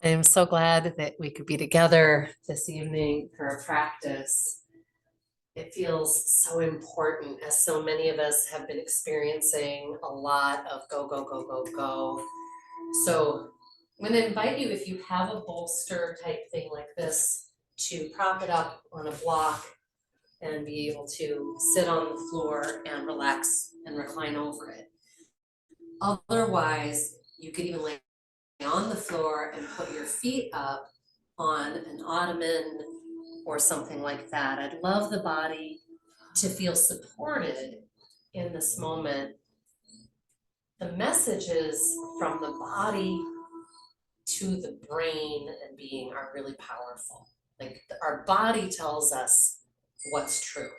I am so glad that we could be together this evening for a practice. It feels so important as so many of us have been experiencing a lot of go, go, go, go, go. So I'm going to invite you, if you have a bolster type thing like this, to prop it up on a block and be able to sit on the floor and relax and recline over it. Otherwise, you could even lay on the floor and put your feet up on an ottoman or something like that. I'd love the body to feel supported in this moment. The messages from the body to the brain and being are really powerful. Like our body tells us what's true.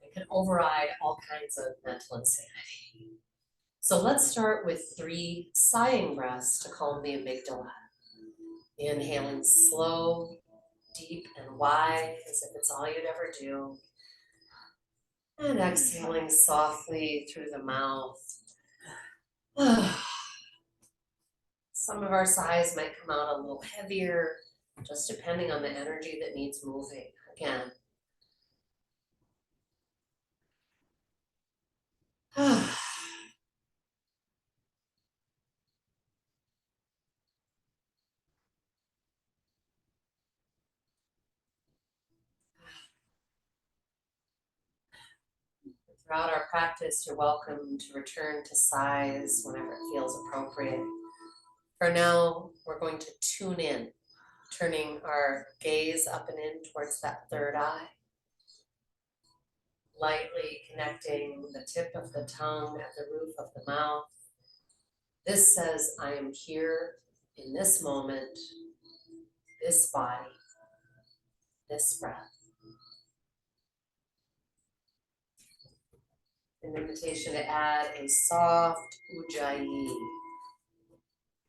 It can override all kinds of mental insanity. So let's start with 3 sighing breaths to calm the amygdala. Inhaling slow, deep, and wide as if it's all you'd ever do. And exhaling softly through the mouth. Some of our sighs might come out a little heavier, just depending on the energy that needs moving. Again. Throughout our practice, you're welcome to return to sighs whenever it feels appropriate. For now, we're going to tune in, turning our gaze up and in towards that third eye. Lightly connecting the tip of the tongue at the roof of the mouth. This says, I am here in this moment, this body, this breath. An invitation to add a soft ujjayi.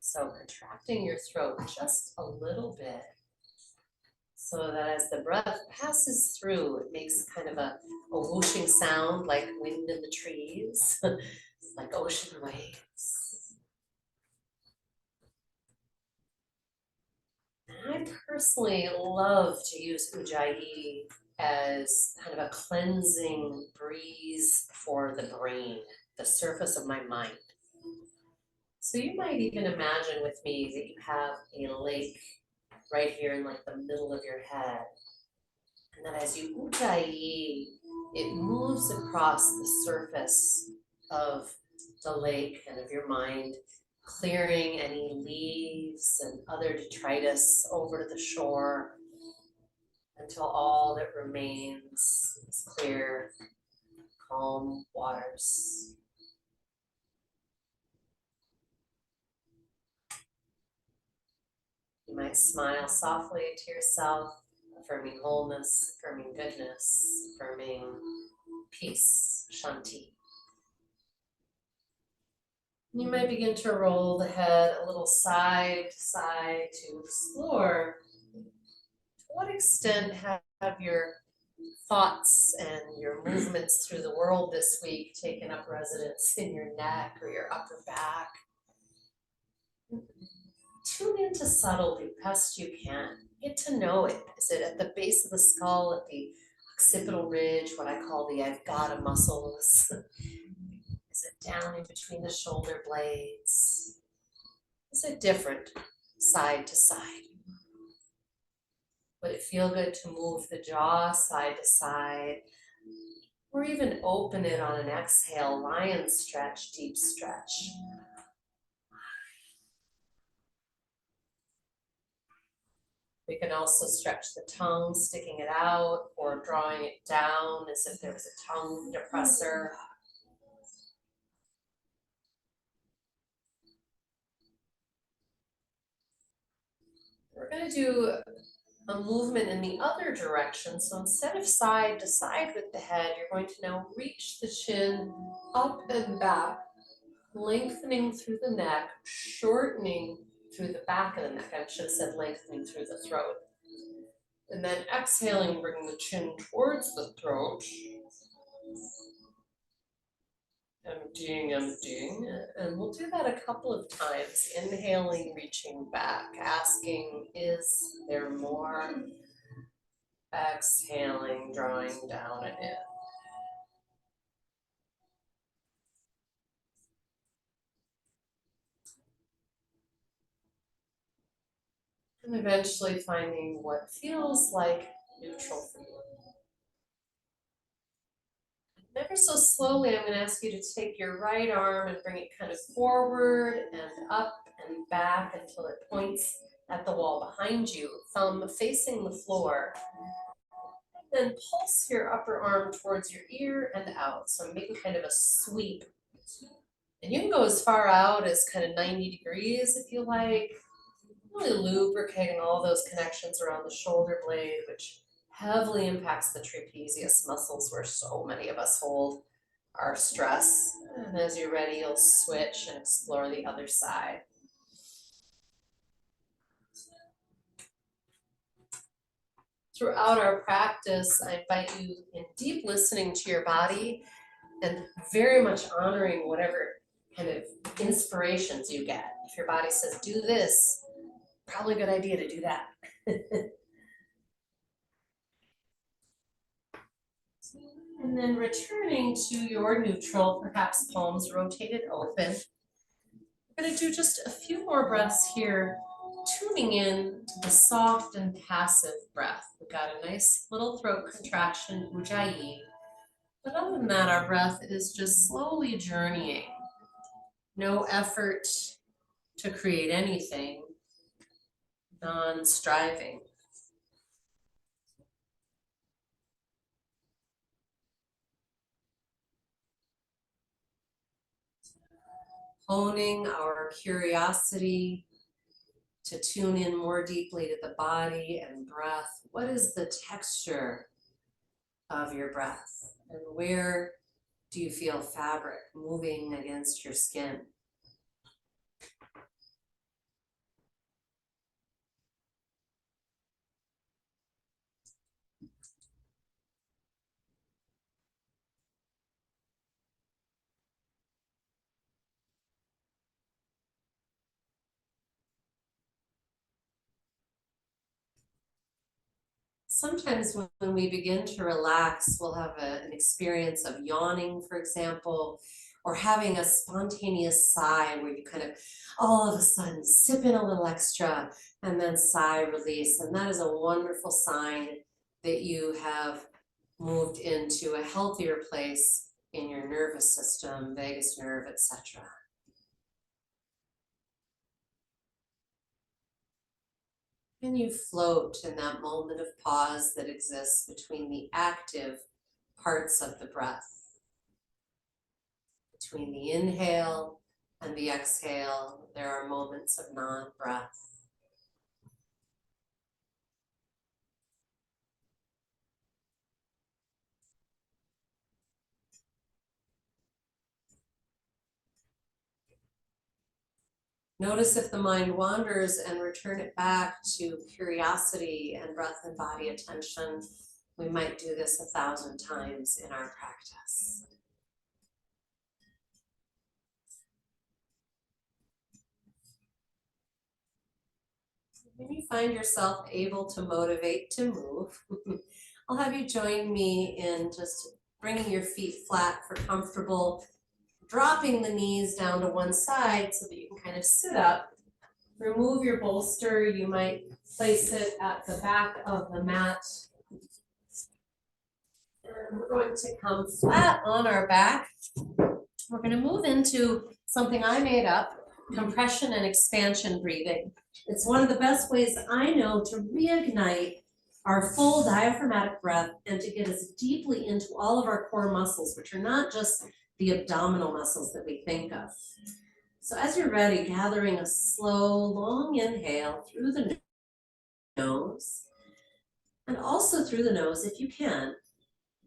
So contracting your throat just a little bit so that as the breath passes through, it makes kind of a whooshing sound like wind in the trees, like ocean waves. And I personally love to use ujjayi as kind of a cleansing breeze for the brain, the surface of my mind. So you might even imagine with me that you have a lake right here in like the middle of your head. And then as you ujjayi, it moves across the surface of the lake and of your mind, clearing any leaves and other detritus over to the shore until all that remains is clear, calm waters. You might smile softly to yourself, affirming wholeness, affirming goodness, affirming peace, shanti. You might begin to roll the head a little side to side to explore to what extent have your thoughts and your movements through the world this week taken up residence in your neck or your upper back. Tune into subtlety best you can. Get to know it. Is it at the base of the skull, at the occipital ridge, what I call the I've gotta muscles? Is it down in between the shoulder blades? Is it different side to side? Would it feel good to move the jaw side to side? Or even open it on an exhale, lion stretch, deep stretch. We can also stretch the tongue, sticking it out or drawing it down as if there was a tongue depressor. We're going to do a movement in the other direction. So instead of side to side with the head, you're going to now reach the chin up and back, lengthening through the neck, shortening through the back of the neck. I should have said lengthening through the throat. And then exhaling, bringing the chin towards the throat. Emptying, and we'll do that a couple of times. Inhaling, reaching back, asking, is there more? Exhaling, drawing down and in. And eventually finding what feels like neutral for you. Ever so slowly, I'm going to ask you to take your right arm and bring it kind of forward and up and back until it points at the wall behind you, thumb facing the floor. Then pulse your upper arm towards your ear and out. So I'm making kind of a sweep. And you can go as far out as kind of 90 degrees if you like, really lubricating all those connections around the shoulder blade, which heavily impacts the trapezius muscles where so many of us hold our stress. And as you're ready, you'll switch and explore the other side. Throughout our practice, I invite you in deep listening to your body and very much honoring whatever kind of inspirations you get. If your body says, do this, probably a good idea to do that. And then returning to your neutral, perhaps palms rotated open. We're going to do just a few more breaths here, tuning in to the soft and passive breath. We've got a nice little throat contraction, ujjayi. But other than that, our breath is just slowly journeying. No effort to create anything, non-striving. Honing our curiosity to tune in more deeply to the body and breath. What is the texture of your breath? And where do you feel fabric moving against your skin? Sometimes when we begin to relax, we'll have an experience of yawning, for example, or having a spontaneous sigh where you kind of all of a sudden sip in a little extra and then sigh, release. And that is a wonderful sign that you have moved into a healthier place in your nervous system, vagus nerve, etc. And you float in that moment of pause that exists between the active parts of the breath. Between the inhale and the exhale, there are moments of non-breath. Notice if the mind wanders and return it back to curiosity and breath and body attention. We might do this 1,000 times in our practice. When you find yourself able to motivate to move, I'll have you join me in just bringing your feet flat for comfortable, dropping the knees down to one side so that you can kind of sit up. Remove your bolster. You might place it at the back of the mat. And we're going to come flat on our back. We're going to move into something I made up, compression and expansion breathing. It's one of the best ways I know to reignite our full diaphragmatic breath and to get us deeply into all of our core muscles, which are not just the abdominal muscles that we think of. So as you're ready, gathering a slow, long inhale through the nose, and also through the nose if you can.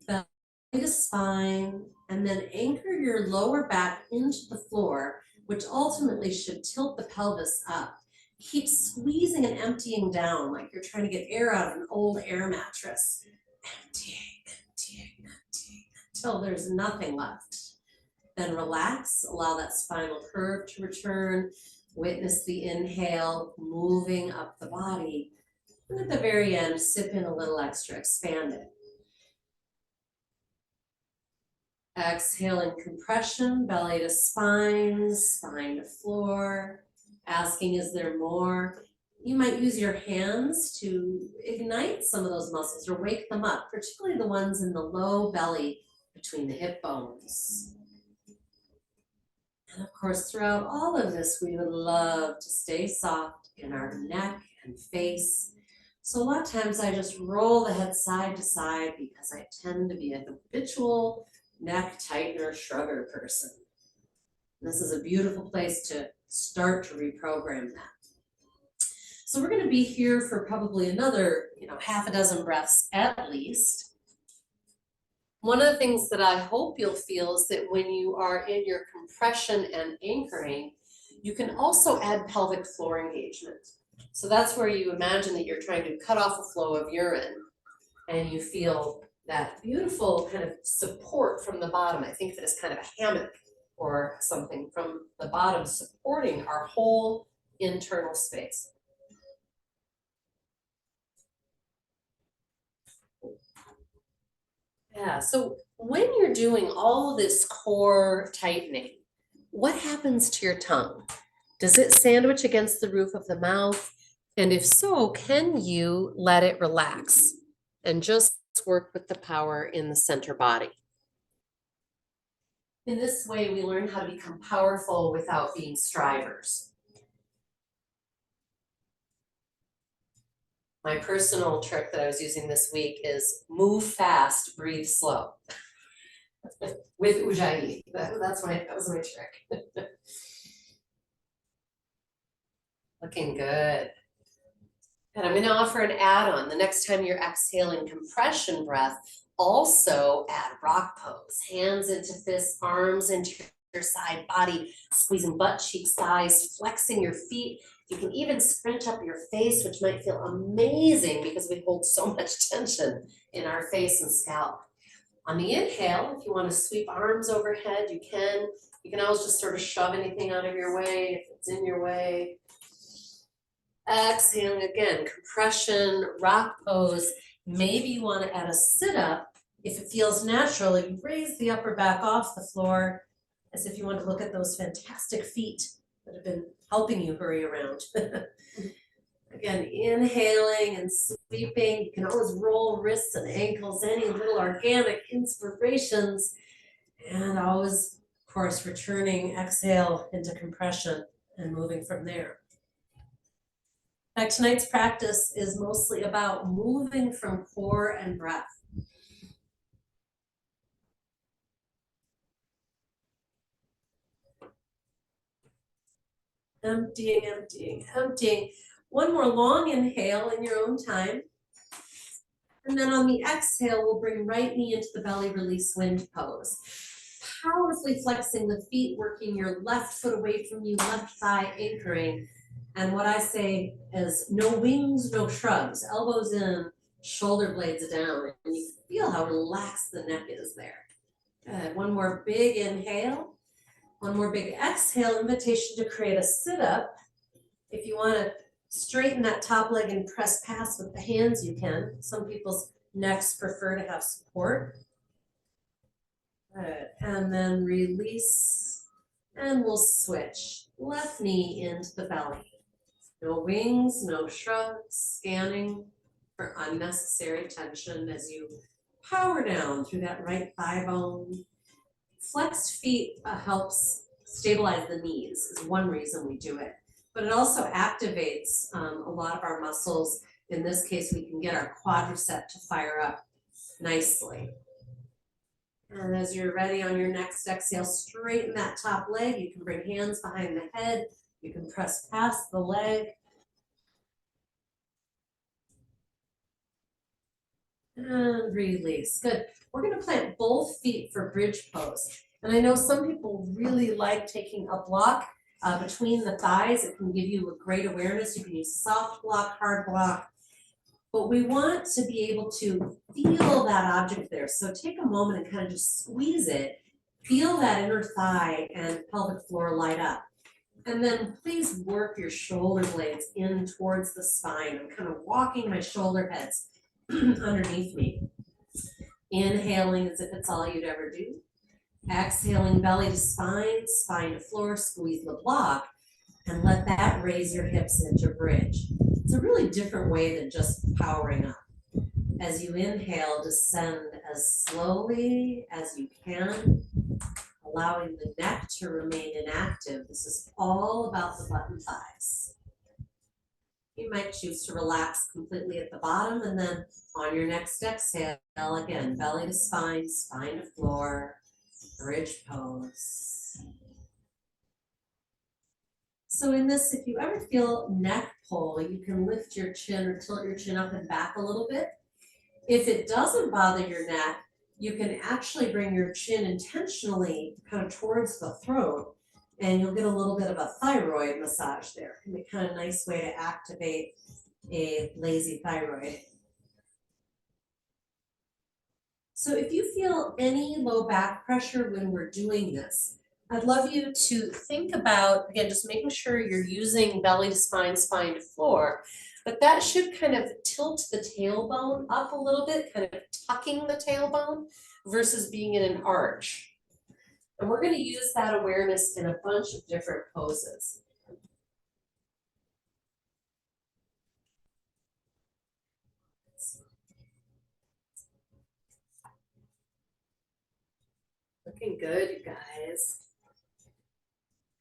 Belly to spine, and then anchor your lower back into the floor, which ultimately should tilt the pelvis up. Keep squeezing and emptying down like you're trying to get air out of an old air mattress. Emptying, emptying, emptying, until there's nothing left. Then relax, allow that spinal curve to return, witness the inhale, moving up the body. And at the very end, sip in a little extra, expand it. Exhale in compression, belly to spine, spine to floor. Asking, is there more? You might use your hands to ignite some of those muscles or wake them up, particularly the ones in the low belly between the hip bones. And of course, throughout all of this, we would love to stay soft in our neck and face. So a lot of times I just roll the head side to side because I tend to be a habitual neck tightener, shrugger person. And this is a beautiful place to start to reprogram that. So we're going to be here for probably another, half a dozen breaths at least. One of the things that I hope you'll feel is that when you are in your compression and anchoring, you can also add pelvic floor engagement. So that's where you imagine that you're trying to cut off a flow of urine and you feel that beautiful kind of support from the bottom. I think of it as kind of a hammock or something from the bottom supporting our whole internal space. Yeah, so when you're doing all this core tightening, what happens to your tongue? Does it sandwich against the roof of the mouth? And if so, can you let it relax and just work with the power in the center body? In this way, we learn how to become powerful without being strivers. My personal trick that I was using this week is move fast, breathe slow. With Ujjayi. That was my trick. Looking good. And I'm going to offer an add-on. The next time you're exhaling compression breath, also add rock pose. Hands into fists, arms into your side body, squeezing butt cheeks, thighs, flexing your feet. You can even scrunch up your face, which might feel amazing because we hold so much tension in our face and scalp. On the inhale, if you want to sweep arms overhead, you can. You can always just sort of shove anything out of your way if it's in your way. Exhaling again, compression, rock pose. Maybe you want to add a sit-up. If it feels natural, you raise the upper back off the floor as if you want to look at those fantastic feet that have been helping you hurry around. Again, inhaling and sweeping. You can always roll wrists and ankles, any little organic inspirations. And always, of course, returning, exhale into compression and moving from there. Now, tonight's practice is mostly about moving from core and breath. Emptying, emptying, emptying. One more long inhale in your own time. And then on the exhale, we'll bring right knee into the belly, release wind pose. Powerfully flexing the feet, working your left foot away from you, left thigh anchoring. And what I say is no wings, no shrugs, elbows in, shoulder blades down. And you feel how relaxed the neck is there. Good. One more big inhale. One more big exhale, invitation to create a sit-up. If you want to straighten that top leg and press past with the hands, you can. Some people's necks prefer to have support. Good. And then release, and we'll switch. Left knee into the belly. No wings, no shrugs, scanning for unnecessary tension as you power down through that right thigh bone. Flexed feet helps stabilize the knees is one reason we do it, but it also activates a lot of our muscles. In this case, we can get our quadricep to fire up nicely. And as you're ready on your next exhale, straighten that top leg. You can bring hands behind the head. You can press past the leg. And release. Good. We're going to plant both feet for bridge pose. And I know some people really like taking a block between the thighs. It can give you a great awareness. You can use soft block, hard block. But we want to be able to feel that object there. So take a moment and kind of just squeeze it. Feel that inner thigh and pelvic floor light up. And then please work your shoulder blades in towards the spine. I'm kind of walking my shoulder heads underneath me. Inhaling as if it's all you'd ever do. Exhaling belly to spine, spine to floor, squeeze the block, and let that raise your hips into bridge. It's a really different way than just powering up. As you inhale, descend as slowly as you can, allowing the neck to remain inactive. This is all about the butt and thighs. You might choose to relax completely at the bottom, and then on your next exhale, again, belly to spine, spine to floor, bridge pose. So in this, if you ever feel neck pull, you can lift your chin or tilt your chin up and back a little bit. If it doesn't bother your neck, you can actually bring your chin intentionally kind of towards the throat, and you'll get a little bit of a thyroid massage there. It can be kind of a nice way to activate a lazy thyroid. So if you feel any low back pressure when we're doing this, I'd love you to think about, again, just making sure you're using belly to spine, spine to floor, but that should kind of tilt the tailbone up a little bit, kind of tucking the tailbone versus being in an arch. And we're going to use that awareness in a bunch of different poses. Looking good, you guys.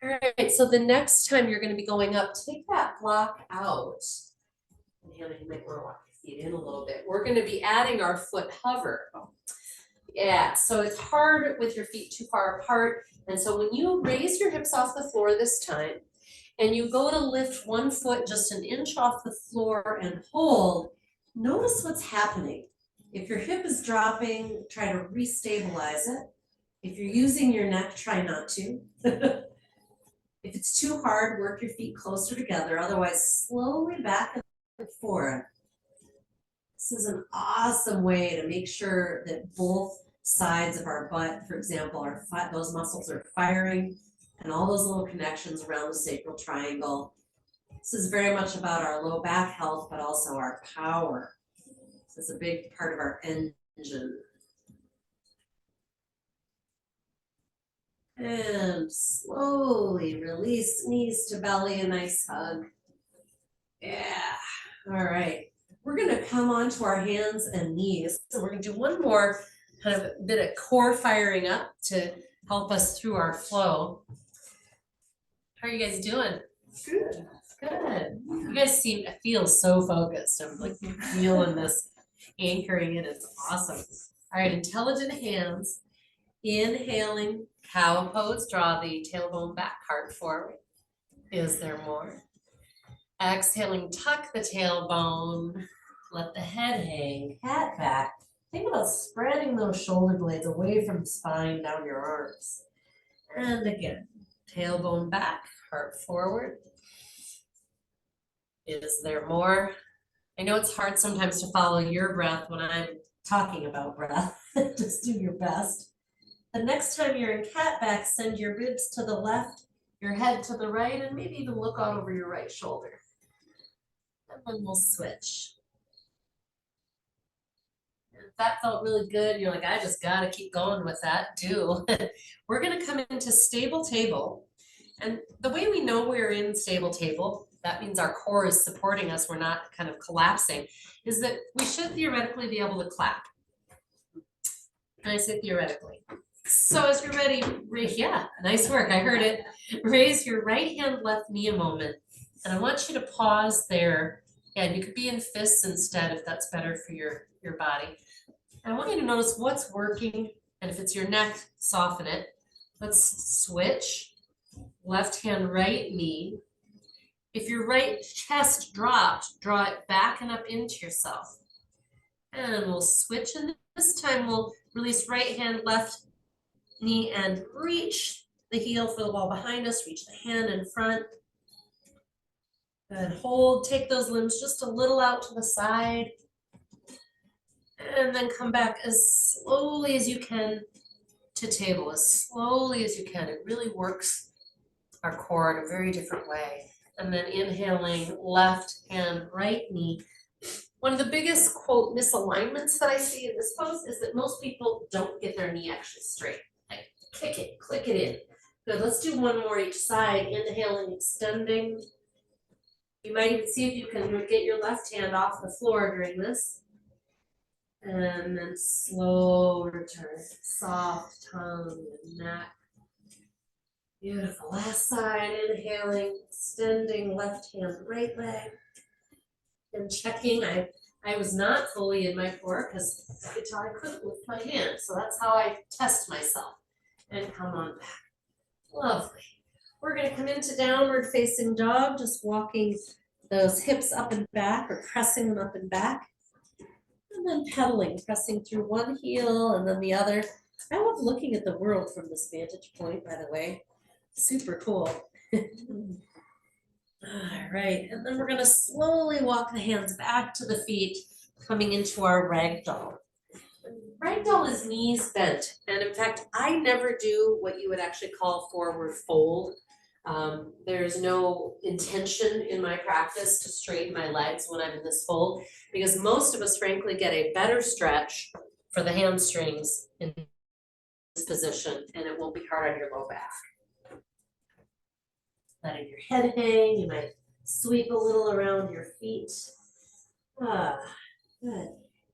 All right, so the next time you're going to be going up, take that block out. And Hannah, you might want to walk your feet in a little bit. We're going to be adding our foot hover. Yeah, so it's hard with your feet too far apart. And so when you raise your hips off the floor this time, and you go to lift one foot just an inch off the floor and hold, notice what's happening. If your hip is dropping, try to restabilize it. If you're using your neck, try not to. If it's too hard, work your feet closer together. Otherwise, slowly back and forth. This is an awesome way to make sure that both sides of our butt, for example, those muscles are firing, and all those little connections around the sacral triangle. This is very much about our low back health, but also our power. This is a big part of our engine. And slowly release knees to belly, a nice hug. Yeah, all right. We're gonna come onto our hands and knees. So we're gonna do one more kind of bit of core firing up to help us through our flow. How are you guys doing? Good. Good. You guys feel so focused. I'm like feeling this anchoring in. It's awesome. All right, intelligent hands. Inhaling, cow pose, draw the tailbone back, heart forward. Is there more? Exhaling, tuck the tailbone, let the head hang, cat back. Think about spreading those shoulder blades away from the spine down your arms. And again, tailbone back, heart forward. Is there more? I know it's hard sometimes to follow your breath when I'm talking about breath. Just do your best. The next time you're in cat back, send your ribs to the left, your head to the right, and maybe even look out over your right shoulder. And then we'll switch. If that felt really good, you're like, I just gotta keep going with that, do. We're gonna come into stable table. And the way we know we're in stable table, that means our core is supporting us, we're not kind of collapsing, is that we should theoretically be able to clap. And I say theoretically. So as you're ready, yeah, nice work, I heard it. Raise your right hand, left knee a moment. And I want you to pause there. And you could be in fists instead if that's better for your body. And I want you to notice what's working. And if it's your neck, soften it. Let's switch. Left hand, right knee. If your right chest dropped, draw it back and up into yourself. And we'll switch, and this time we'll release right hand, left knee, and reach the heel for the wall behind us, reach the hand in front. And hold, take those limbs just a little out to the side. And then come back as slowly as you can to table as slowly as you can. It really works our core in a very different way. And then inhaling left hand, right knee. One of the biggest quote misalignments that I see in this pose is that most people don't get their knee actually straight. Like kick it, click it in. Good, let's do one more each side. Inhaling, extending. You might even see if you can get your left hand off the floor during this. And then slow return, soft tongue and neck. Beautiful. Last side, inhaling, extending left hand, right leg. And checking, I was not fully in my core because I could tell I couldn't lift my hand. So that's how I test myself. And come on back. Lovely. We're going to come into downward facing dog, just walking those hips up and back or pressing them up and back. And then pedaling, pressing through one heel and then the other. I love looking at the world from this vantage point, by the way. Super cool. All right, and then we're gonna slowly walk the hands back to the feet, coming into our ragdoll. Ragdoll is knees bent, and in fact, I never do what you would actually call forward fold. There's no intention in my practice to straighten my legs when I'm in this fold, because most of us frankly get a better stretch for the hamstrings in this position, and it won't be hard on your low back. Letting your head hang, you might sweep a little around your feet. Good.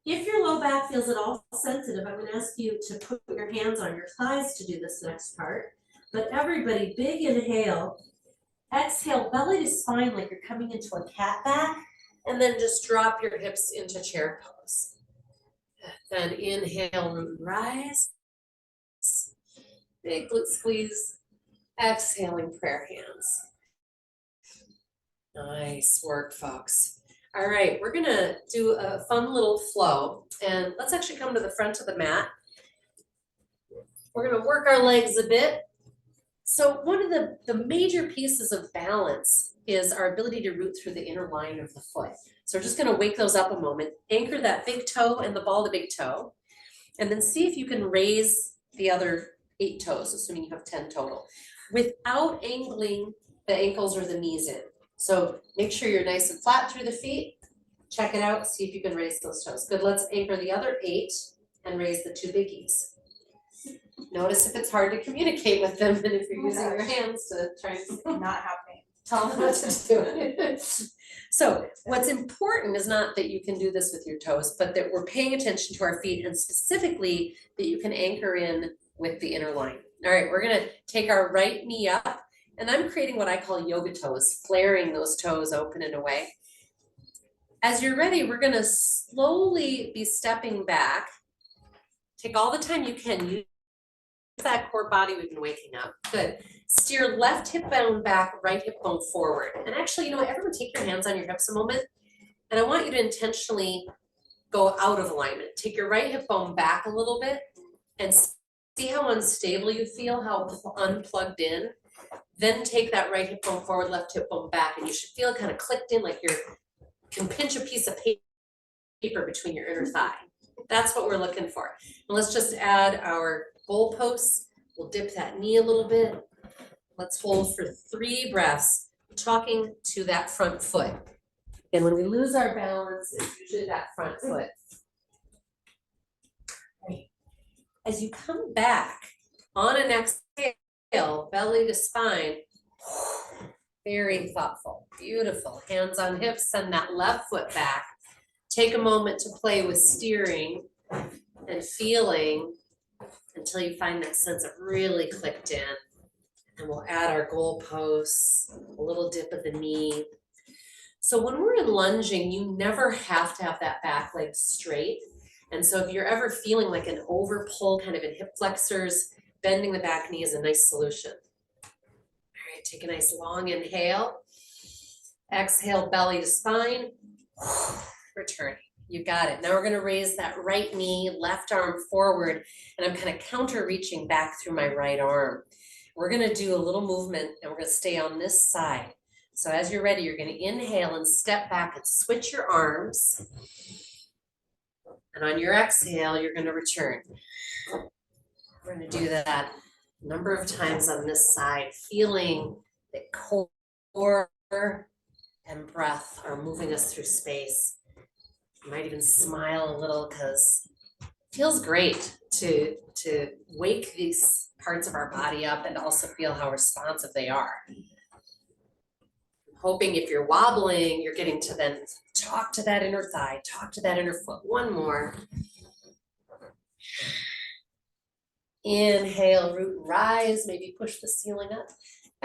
If your low back feels at all sensitive, I'm going to ask you to put your hands on your thighs to do this next part. But everybody, big inhale. Exhale, belly to spine like you're coming into a cat back. And then just drop your hips into chair pose. Then inhale, root and rise. Big glute squeeze. Exhaling, prayer hands. Nice work, folks. All right, we're gonna do a fun little flow, and let's actually come to the front of the mat. We're gonna work our legs a bit. So one of the major pieces of balance is our ability to root through the inner line of the foot. So we're just gonna wake those up a moment, anchor that big toe and the ball of the big toe, and then see if you can raise the other 8 toes, assuming you have 10 total, without angling the ankles or the knees in. So make sure you're nice and flat through the feet. Check it out, see if you can raise those toes. Good, let's anchor the other 8 and raise the 2 biggies. Notice if it's hard to communicate with them and if you're using your hands to try and Not happening. tell them what to do. So what's important is not that you can do this with your toes, but that we're paying attention to our feet and specifically that you can anchor in with the inner line. All right, we're gonna take our right knee up and I'm creating what I call yoga toes, flaring those toes open and away. As you're ready, we're gonna slowly be stepping back. Take all the time you can, use that core body we've been waking up. Good. Steer left hip bone back, right hip bone forward. And actually, you know what, everyone take your hands on your hips a moment. And I want you to intentionally go out of alignment. Take your right hip bone back a little bit and see how unstable you feel, how unplugged in. Then take that right hip bone forward, left hip bone back, and you should feel it kind of clicked in like you can pinch a piece of paper between your inner thigh. That's what we're looking for. And let's just add our goalposts. We'll dip that knee a little bit. Let's hold for 3 breaths, talking to that front foot. And when we lose our balance, it's usually that front foot. Right. As you come back on an exhale, belly to spine, very thoughtful, beautiful. Hands on hips, send that left foot back. Take a moment to play with steering and feeling until you find that sense of really clicked in. And we'll add our goalposts, a little dip of the knee. So when we're in lunging, you never have to have that back leg straight. And so if you're ever feeling like an over pull kind of in hip flexors, bending the back knee is a nice solution. All right, take a nice long inhale. Exhale, belly to spine. Returning. You got it. Now we're going to raise that right knee, left arm forward, and I'm kind of counter reaching back through my right arm. We're going to do a little movement and we're going to stay on this side. So as you're ready, you're going to inhale and step back and switch your arms. And on your exhale, you're going to return. We're gonna do that a number of times on this side, feeling that core and breath are moving us through space. You might even smile a little because it feels great to wake these parts of our body up and also feel how responsive they are. I'm hoping if you're wobbling, you're getting to then talk to that inner thigh, talk to that inner foot. One more. Inhale, root and rise, maybe push the ceiling up.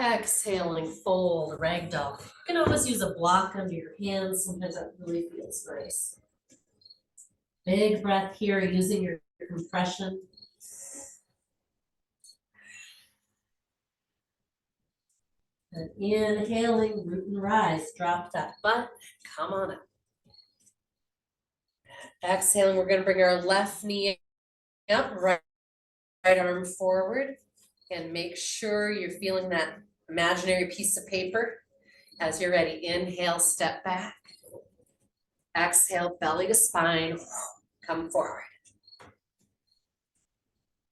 Exhaling, fold, ragdoll. You can always use a block under your hands. Sometimes that really feels nice. Big breath here, using your compression. And inhaling, root and rise. Drop that butt, come on up. Exhaling, we're gonna bring our left knee up, right arm forward, and make sure you're feeling that imaginary piece of paper. As you're ready, inhale, step back. Exhale, belly to spine, come forward.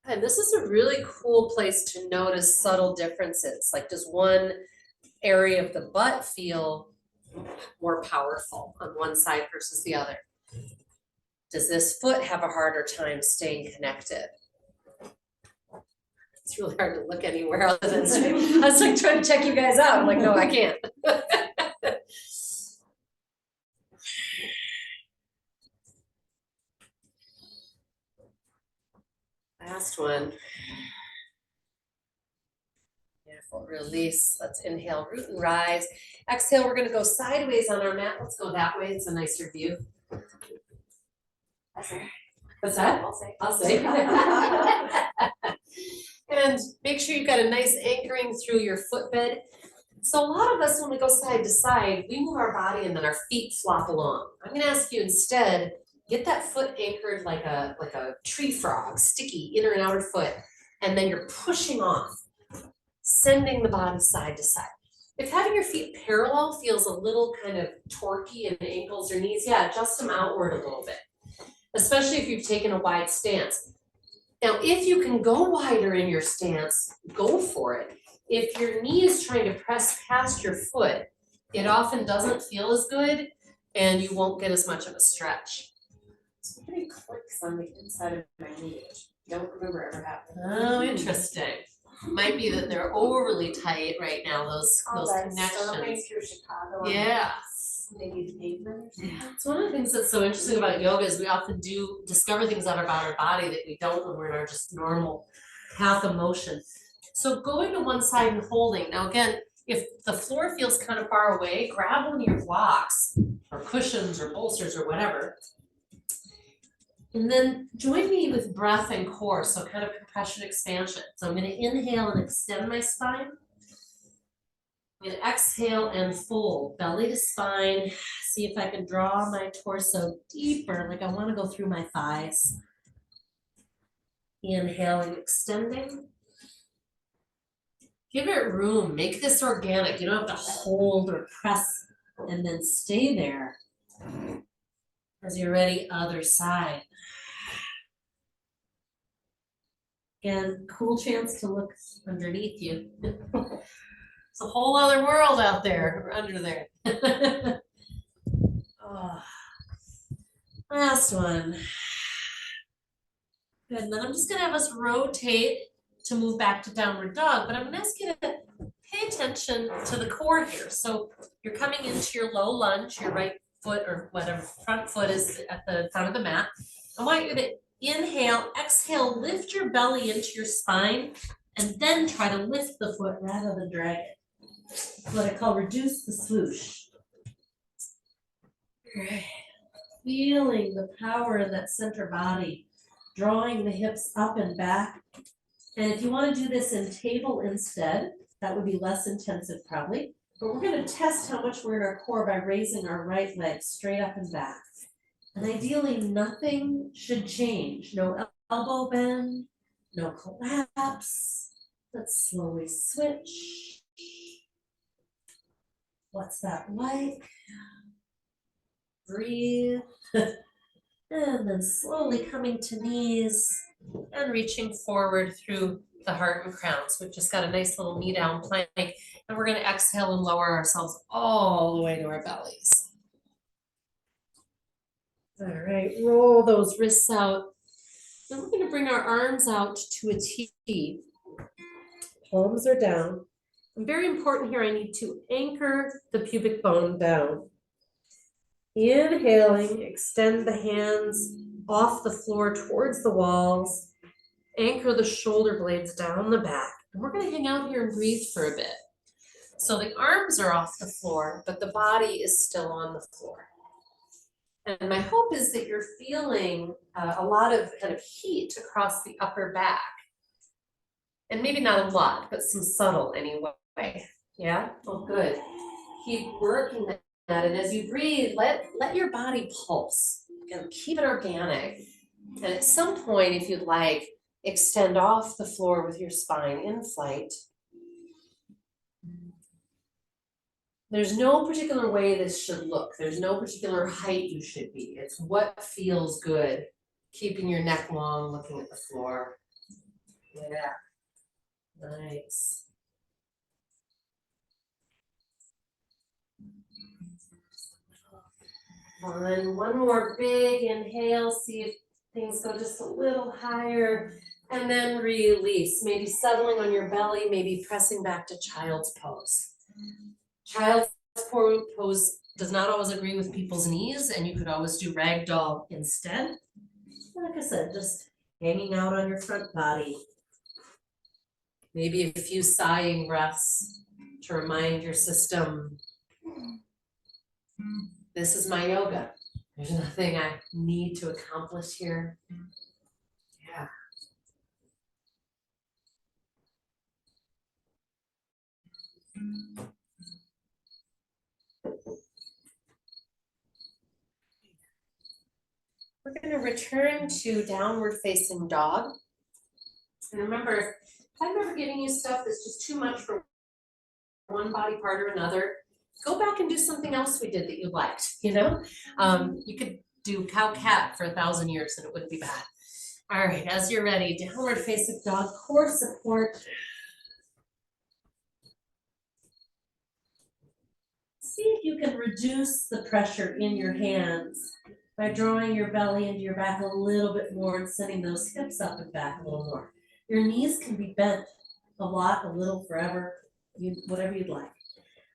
And this is a really cool place to notice subtle differences. Like, does one area of the butt feel more powerful on one side versus the other? Does this foot have a harder time staying connected? It's really hard to look anywhere other than straight. I was like trying to check you guys out. I'm like, no, I can't. Last one. Beautiful, release. Let's inhale, root and rise. Exhale, we're gonna go sideways on our mat. Let's go that way, it's a nicer view. What's that? I'll say. And make sure you've got a nice anchoring through your footbed. So a lot of us, when we go side to side, we move our body and then our feet flop along. I'm gonna ask you instead, get that foot anchored like a tree frog, sticky inner and outer foot, and then you're pushing off, sending the body side to side. If having your feet parallel feels a little kind of torquey in the ankles or knees, yeah, adjust them outward a little bit, especially if you've taken a wide stance. Now, if you can go wider in your stance, go for it. If your knee is trying to press past your foot, it often doesn't feel as good and you won't get as much of a stretch. It's pretty clicks on the inside of my knee, which I don't remember ever happening. Oh, interesting. Might be that they're overly tight right now, those connections. Through Chicago. Yeah. Maybe the pavement or something. Yeah, it's one of the things that's so interesting about yoga is we often do discover things about our body that we don't when we're in our just normal path of motion. So going to one side and holding. Now again, if the floor feels kind of far away, grab one of your blocks or cushions or bolsters or whatever. And then join me with breath and core, so kind of compression expansion. So I'm gonna inhale and extend my spine. I'm gonna exhale and fold, belly to spine. See if I can draw my torso deeper, like I wanna go through my thighs. Inhaling, extending. Give it room, make this organic. You don't have to hold or press and then stay there. As you're ready, other side. Again, cool chance to look underneath you. It's a whole other world out there, under there. Oh. Last one. Good, and then I'm just gonna have us rotate to move back to downward dog, but I'm gonna ask you to pay attention to the core here. So you're coming into your low lunge, your right foot or whatever, front foot is at the front of the mat. I want you to inhale, exhale, lift your belly into your spine, and then try to lift the foot rather than drag it. What I call reduce the swoosh. Right. Feeling the power in that center body, drawing the hips up and back. And if you want to do this in table instead, that would be less intensive probably. But we're going to test how much we're in our core by raising our right leg straight up and back. And ideally, nothing should change. No elbow bend, no collapse. Let's slowly switch. What's that like? Breathe. And then slowly coming to knees and reaching forward through the heart and crown. So we've just got a nice little knee down plank, and we're gonna exhale and lower ourselves all the way to our bellies. All right, roll those wrists out. Then we're gonna bring our arms out to a T. Palms are down. And very important here, I need to anchor the pubic bone down. Inhaling, extend the hands off the floor towards the walls. Anchor the shoulder blades down the back. And we're gonna hang out here and breathe for a bit. So the arms are off the floor, but the body is still on the floor. And my hope is that you're feeling a lot of kind of heat across the upper back. And maybe not a lot, but some subtle anyway. Yeah? Oh, good. Keep working that. And as you breathe, let your body pulse. And keep it organic. And at some point, if you'd like, extend off the floor with your spine in flight. There's no particular way this should look. There's no particular height you should be. It's what feels good. Keeping your neck long, looking at the floor. Yeah. Nice. One more big inhale. See if things go just a little higher. And then release. Maybe settling on your belly, maybe pressing back to child's pose. Child's pose does not always agree with people's knees, and you could always do ragdoll instead. Like I said, just hanging out on your front body. Maybe a few sighing breaths to remind your system, this is my yoga. There's nothing I need to accomplish here. Yeah. We're going to return to downward facing dog. And remember, if I'm ever giving you stuff that's just too much for one body part or another, go back and do something else we did that you liked, you know? You could do cow-cat for 1,000 years and it wouldn't be bad. All right, as you're ready, downward facing dog, core support. See if you can reduce the pressure in your hands by drawing your belly into your back a little bit more and sending those hips up and back a little more. Your knees can be bent a lot, a little, forever, whatever you'd like.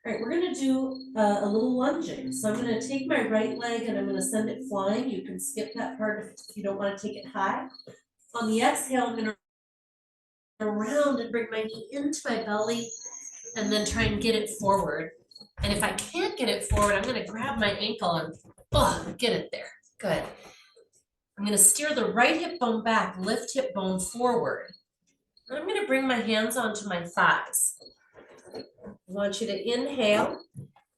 All right, we're gonna do a little lunging. So I'm gonna take my right leg and I'm gonna send it flying. You can skip that part if you don't wanna take it high. On the exhale, I'm gonna around and bring my knee into my belly and then try and get it forward. And if I can't get it forward, I'm gonna grab my ankle and get it there. Good. I'm gonna steer the right hip bone back, lift hip bone forward. And I'm gonna bring my hands onto my thighs. I want you to inhale,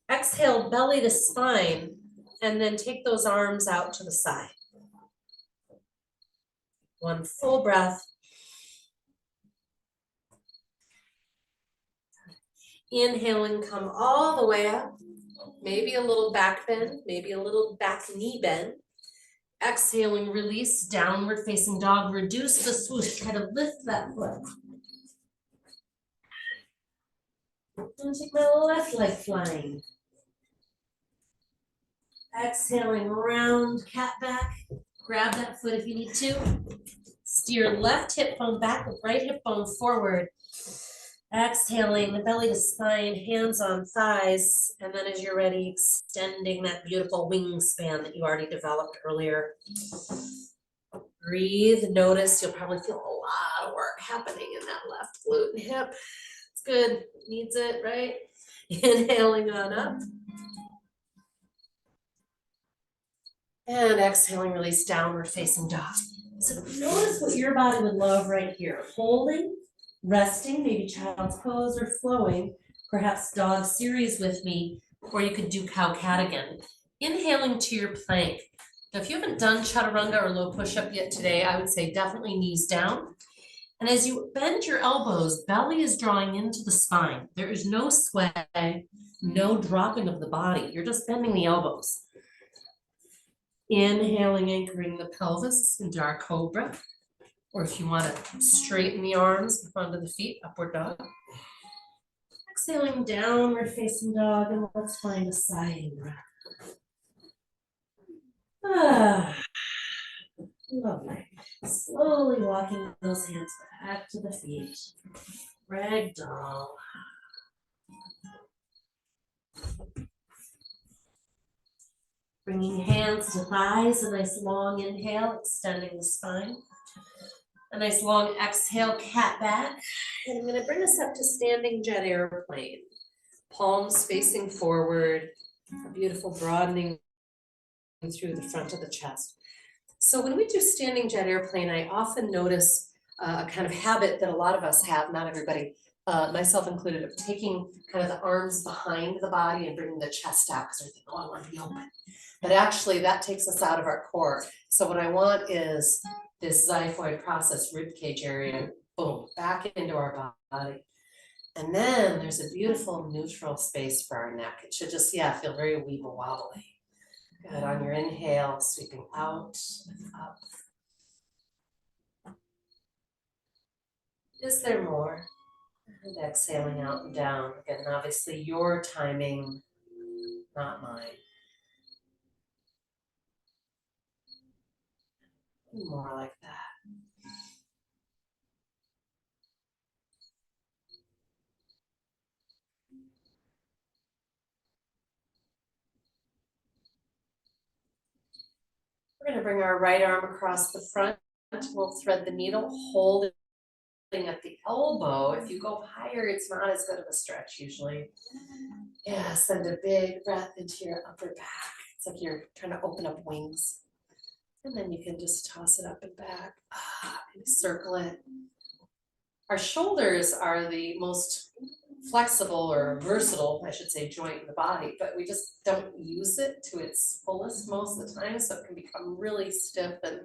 exhale, belly to spine, and then take those arms out to the side. One full breath. Inhaling, come all the way up. Maybe a little back bend, maybe a little back knee bend. Exhaling, release, downward facing dog, reduce the swoosh, try to lift that foot. And take my left leg flying. Exhaling, round cat back. Grab that foot if you need to. Steer left hip bone back with right hip bone forward. Exhaling, the belly to spine, hands on thighs. And then as you're ready, extending that beautiful wingspan that you already developed earlier. Breathe, notice, you'll probably feel a lot of work happening in that left glute and hip. It's good, needs it, right? Inhaling on up. And exhaling, release, downward facing dog. So notice what your body would love right here. Holding, resting, maybe child's pose or flowing, perhaps dog series with me, or you could do cow-cat again. Inhaling to your plank. Now, if you haven't done chaturanga or low push-up yet today, I would say definitely knees down. And as you bend your elbows, belly is drawing into the spine. There is no sway, no dropping of the body. You're just bending the elbows. Inhaling, anchoring the pelvis into our cobra. Or if you want to straighten the arms up onto the feet, upward dog. Exhaling, downward facing dog, and let's find a sighing breath. Lovely. Slowly walking those hands back to the feet. Ragdoll. Bringing hands to thighs, a nice long inhale, extending the spine. A nice long exhale, cat back. And I'm gonna bring us up to standing jet airplane. Palms facing forward, a beautiful broadening through the front of the chest. So when we do standing jet airplane, I often notice a kind of habit that a lot of us have, not everybody, myself included, of taking kind of the arms behind the body and bringing the chest out because we're thinking, oh, I want to be open. But actually that takes us out of our core. So what I want is this xiphoid process, rib cage area, boom, back into our body. And then there's a beautiful neutral space for our neck. It should just, yeah, feel very weeble wobbly. Good, on your inhale, sweeping out and up. Is there more? And exhaling out and down. Again, obviously your timing, not mine. More like that. We're going to bring our right arm across the front. We'll thread the needle, holding at the elbow. If you go higher, it's not as good of a stretch usually. Yeah, send a big breath into your upper back. It's like you're trying to open up wings. And then you can just toss it up and back. Maybe circle it. Our shoulders are the most flexible or versatile, I should say, joint in the body, but we just don't use it to its fullest most of the time, so it can become really stiff and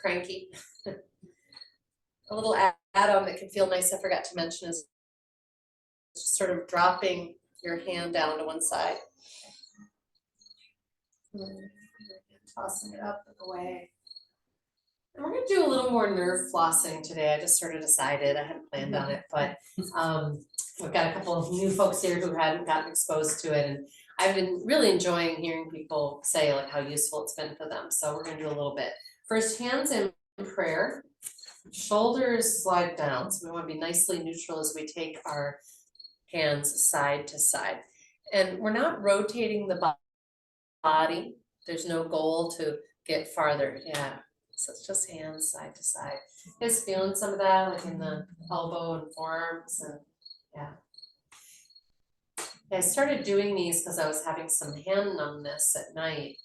cranky. A little add-on that can feel nice I forgot to mention is just sort of dropping your hand down to one side. Tossing it up and away. And we're gonna do a little more nerve flossing today. I just sort of decided, I hadn't planned on it, but we've got a couple of new folks here who hadn't gotten exposed to it, and I've been really enjoying hearing people say like how useful it's been for them. So we're gonna do a little bit. First, hands in prayer, shoulders slide down. So we wanna be nicely neutral as we take our hands side to side. And we're not rotating the body. There's no goal to get farther, yeah. So it's just hands side to side. You guys feeling some of that, like in the elbow and forearms, and yeah. I started doing these because I was having some hand numbness at night,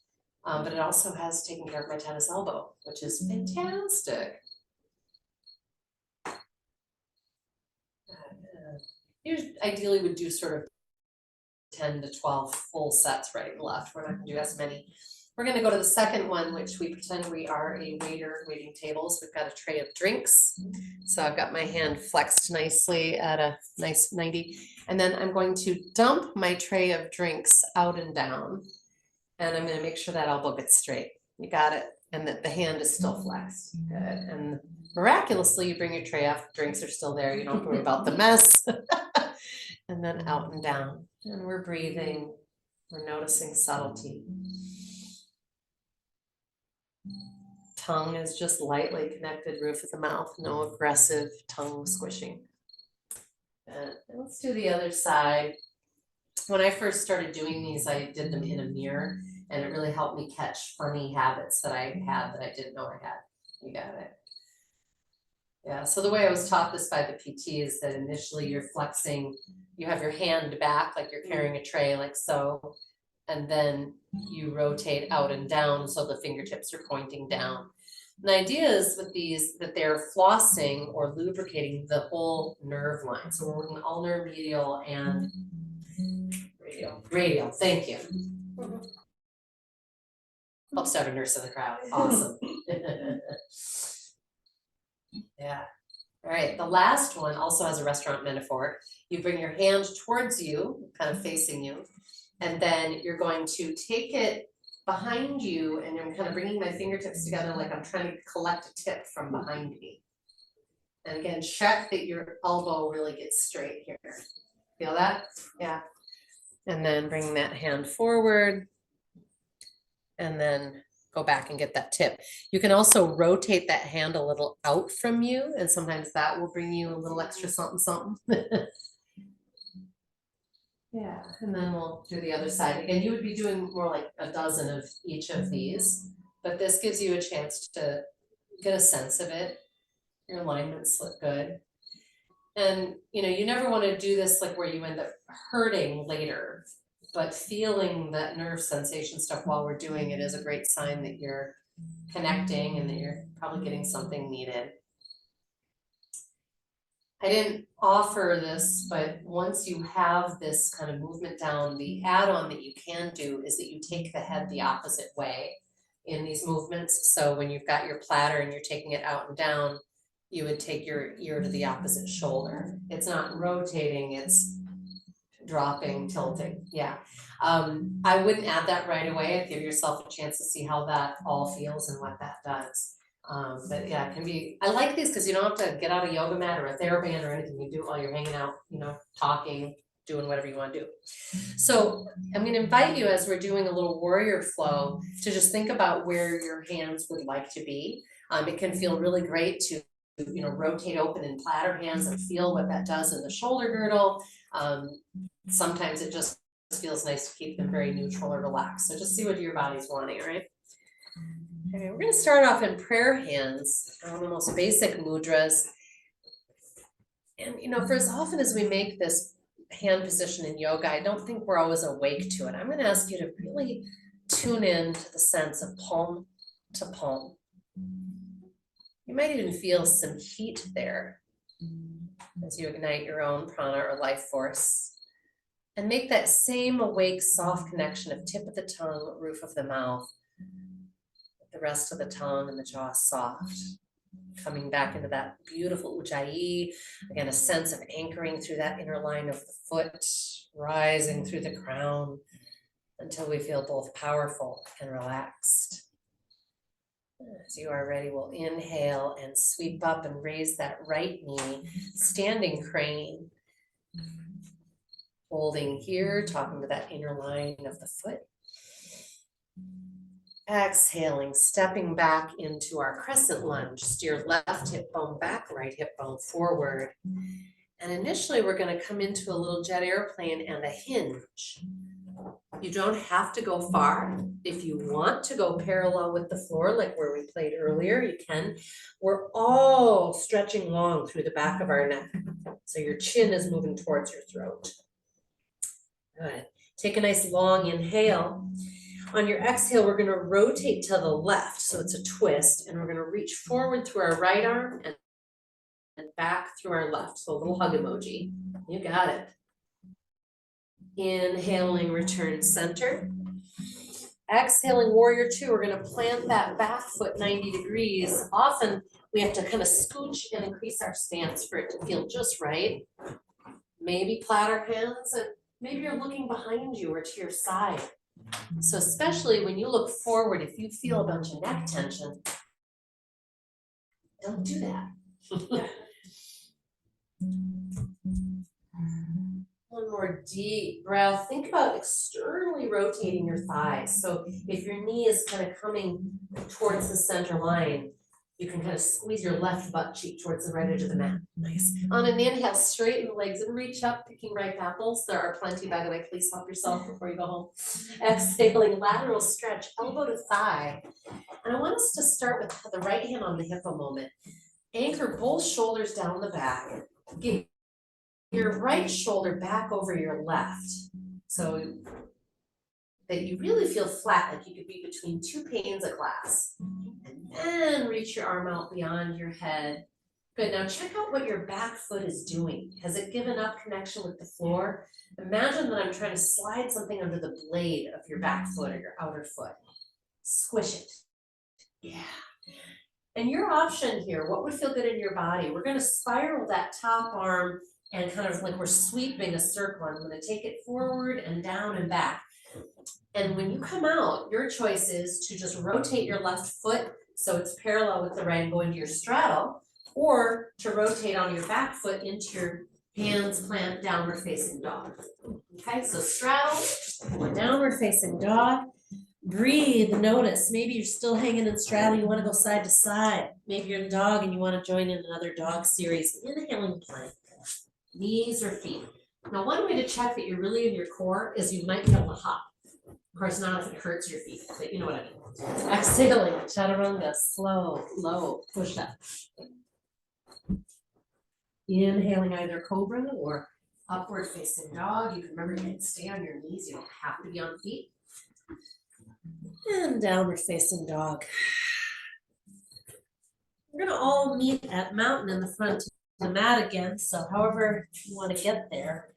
but it also has taken care of my tennis elbow, which is fantastic. You ideally would do sort of 10 to 12 full sets right and left. We're not gonna do as many. We're gonna go to the second one, which we pretend we are a waiter waiting tables. We've got a tray of drinks. So I've got my hand flexed nicely at a nice 90. And then I'm going to dump my tray of drinks out and down. And I'm gonna make sure that elbow gets straight. You got it. And that the hand is still flexed. Good. And miraculously, you bring your tray off, drinks are still there. You don't have to worry about the mess. And then out and down. And we're breathing. We're noticing subtlety. Tongue is just lightly connected, roof of the mouth, no aggressive tongue squishing. And let's do the other side. When I first started doing these, I did them in a mirror, and it really helped me catch funny habits that I had that I didn't know I had. You got it. Yeah, so the way I was taught this by the PT is that initially you're flexing, you have your hand back like you're carrying a tray like so, and then you rotate out and down so the fingertips are pointing down. And the idea is with these that they're flossing or lubricating the whole nerve line. So we're working ulnar, medial, and radial, thank you. Help start a nurse in the crowd, awesome. Yeah. All right, the last one also has a restaurant metaphor. You bring your hand towards you, kind of facing you, and then you're going to take it behind you, and I'm kind of bringing my fingertips together like I'm trying to collect a tip from behind me. And again, check that your elbow really gets straight here. Feel that? Yeah. And then bring that hand forward. And then go back and get that tip. You can also rotate that hand a little out from you, and sometimes that will bring you a little extra something, something. Yeah, and then we'll do the other side. Again, you would be doing more like a dozen of each of these, but this gives you a chance to get a sense of it. Your alignments look good. And you never want to do this like where you end up hurting later, but feeling that nerve sensation stuff while we're doing it is a great sign that you're connecting and that you're probably getting something needed. I didn't offer this, but once you have this kind of movement down, the add-on that you can do is that you take the head the opposite way in these movements. So when you've got your platter and you're taking it out and down, you would take your ear to the opposite shoulder. It's not rotating, it's dropping, tilting, yeah. I wouldn't add that right away. I'd give yourself a chance to see how that all feels and what that does. But yeah, it can be, I like these because you don't have to get out a yoga mat or a TheraBand or anything. You do it while you're hanging out, talking, doing whatever you want to do. So I'm going to invite you, as we're doing a little warrior flow, to just think about where your hands would like to be. It can feel really great to rotate open in platter hands and feel what that does in the shoulder girdle. Sometimes it just feels nice to keep them very neutral or relaxed. So just see what your body's wanting, right? Okay, we're going to start off in prayer hands, the most basic mudras. And for as often as we make this hand position in yoga, I don't think we're always awake to it. I'm going to ask you to really tune in to the sense of palm to palm. You might even feel some heat there as you ignite your own prana or life force. And make that same awake, soft connection of tip of the tongue, roof of the mouth, the rest of the tongue and the jaw soft. Coming back into that beautiful ujjayi, again, a sense of anchoring through that inner line of the foot, rising through the crown until we feel both powerful and relaxed. As you are ready, we'll inhale and sweep up and raise that right knee, standing crane. Holding here, talking to that inner line of the foot. Exhaling, stepping back into our crescent lunge. Steer left hip bone back, right hip bone forward. And initially we're going to come into a little jet airplane and a hinge. You don't have to go far. If you want to go parallel with the floor, like where we played earlier, you can. We're all stretching long through the back of our neck. So your chin is moving towards your throat. Good. Take a nice long inhale. On your exhale, we're going to rotate to the left. So it's a twist, and we're going to reach forward through our right arm and back through our left. So a little hug emoji. You got it. Inhaling, return center. Exhaling, warrior two. We're going to plant that back foot 90 degrees. Often we have to kind of scooch and increase our stance for it to feel just right. Maybe platter hands, and maybe you're looking behind you or to your side. So especially when you look forward, if you feel a bunch of neck tension, don't do that. One more deep breath. Think about externally rotating your thighs. So if your knee is kind of coming towards the center line, you can kind of squeeze your left butt cheek towards the right edge of the mat. Nice. On an inhale, straighten the legs and reach up, picking ripe apples. There are plenty, by the way. Please help yourself before you go home. Exhaling, lateral stretch, elbow to thigh. And I want us to start with the right hand on the hip a moment. Anchor both shoulders down the back. Get your right shoulder back over your left. So that you really feel flat, like you could be between two panes of glass. And then reach your arm out beyond your head. Good, now check out what your back foot is doing. Has it given up connection with the floor? Imagine that I'm trying to slide something under the blade of your back foot or your outer foot. Squish it. Yeah. And your option here, what would feel good in your body? We're going to spiral that top arm and kind of like we're sweeping a circle. I'm going to take it forward and down and back. And when you come out, your choice is to just rotate your left foot so it's parallel with the right and go into your straddle, or to rotate on your back foot into your hands plant downward facing dog. Okay, so straddle, or downward facing dog. Breathe, notice, maybe you're still hanging in straddle, you wanna go side to side. Maybe you're in dog and you wanna join in another dog series. Inhaling plank, knees or feet. Now, one way to check that you're really in your core is you might be able to hop. Of course, not if it hurts your feet, but you know what I mean. Exhaling, chaturanga, slow, low, push up. Inhaling either cobra or upward facing dog. You can remember you can stay on your knees, you don't have to be on feet. And downward facing dog. We're gonna all meet at mountain in the front of the mat again, so however you wanna get there.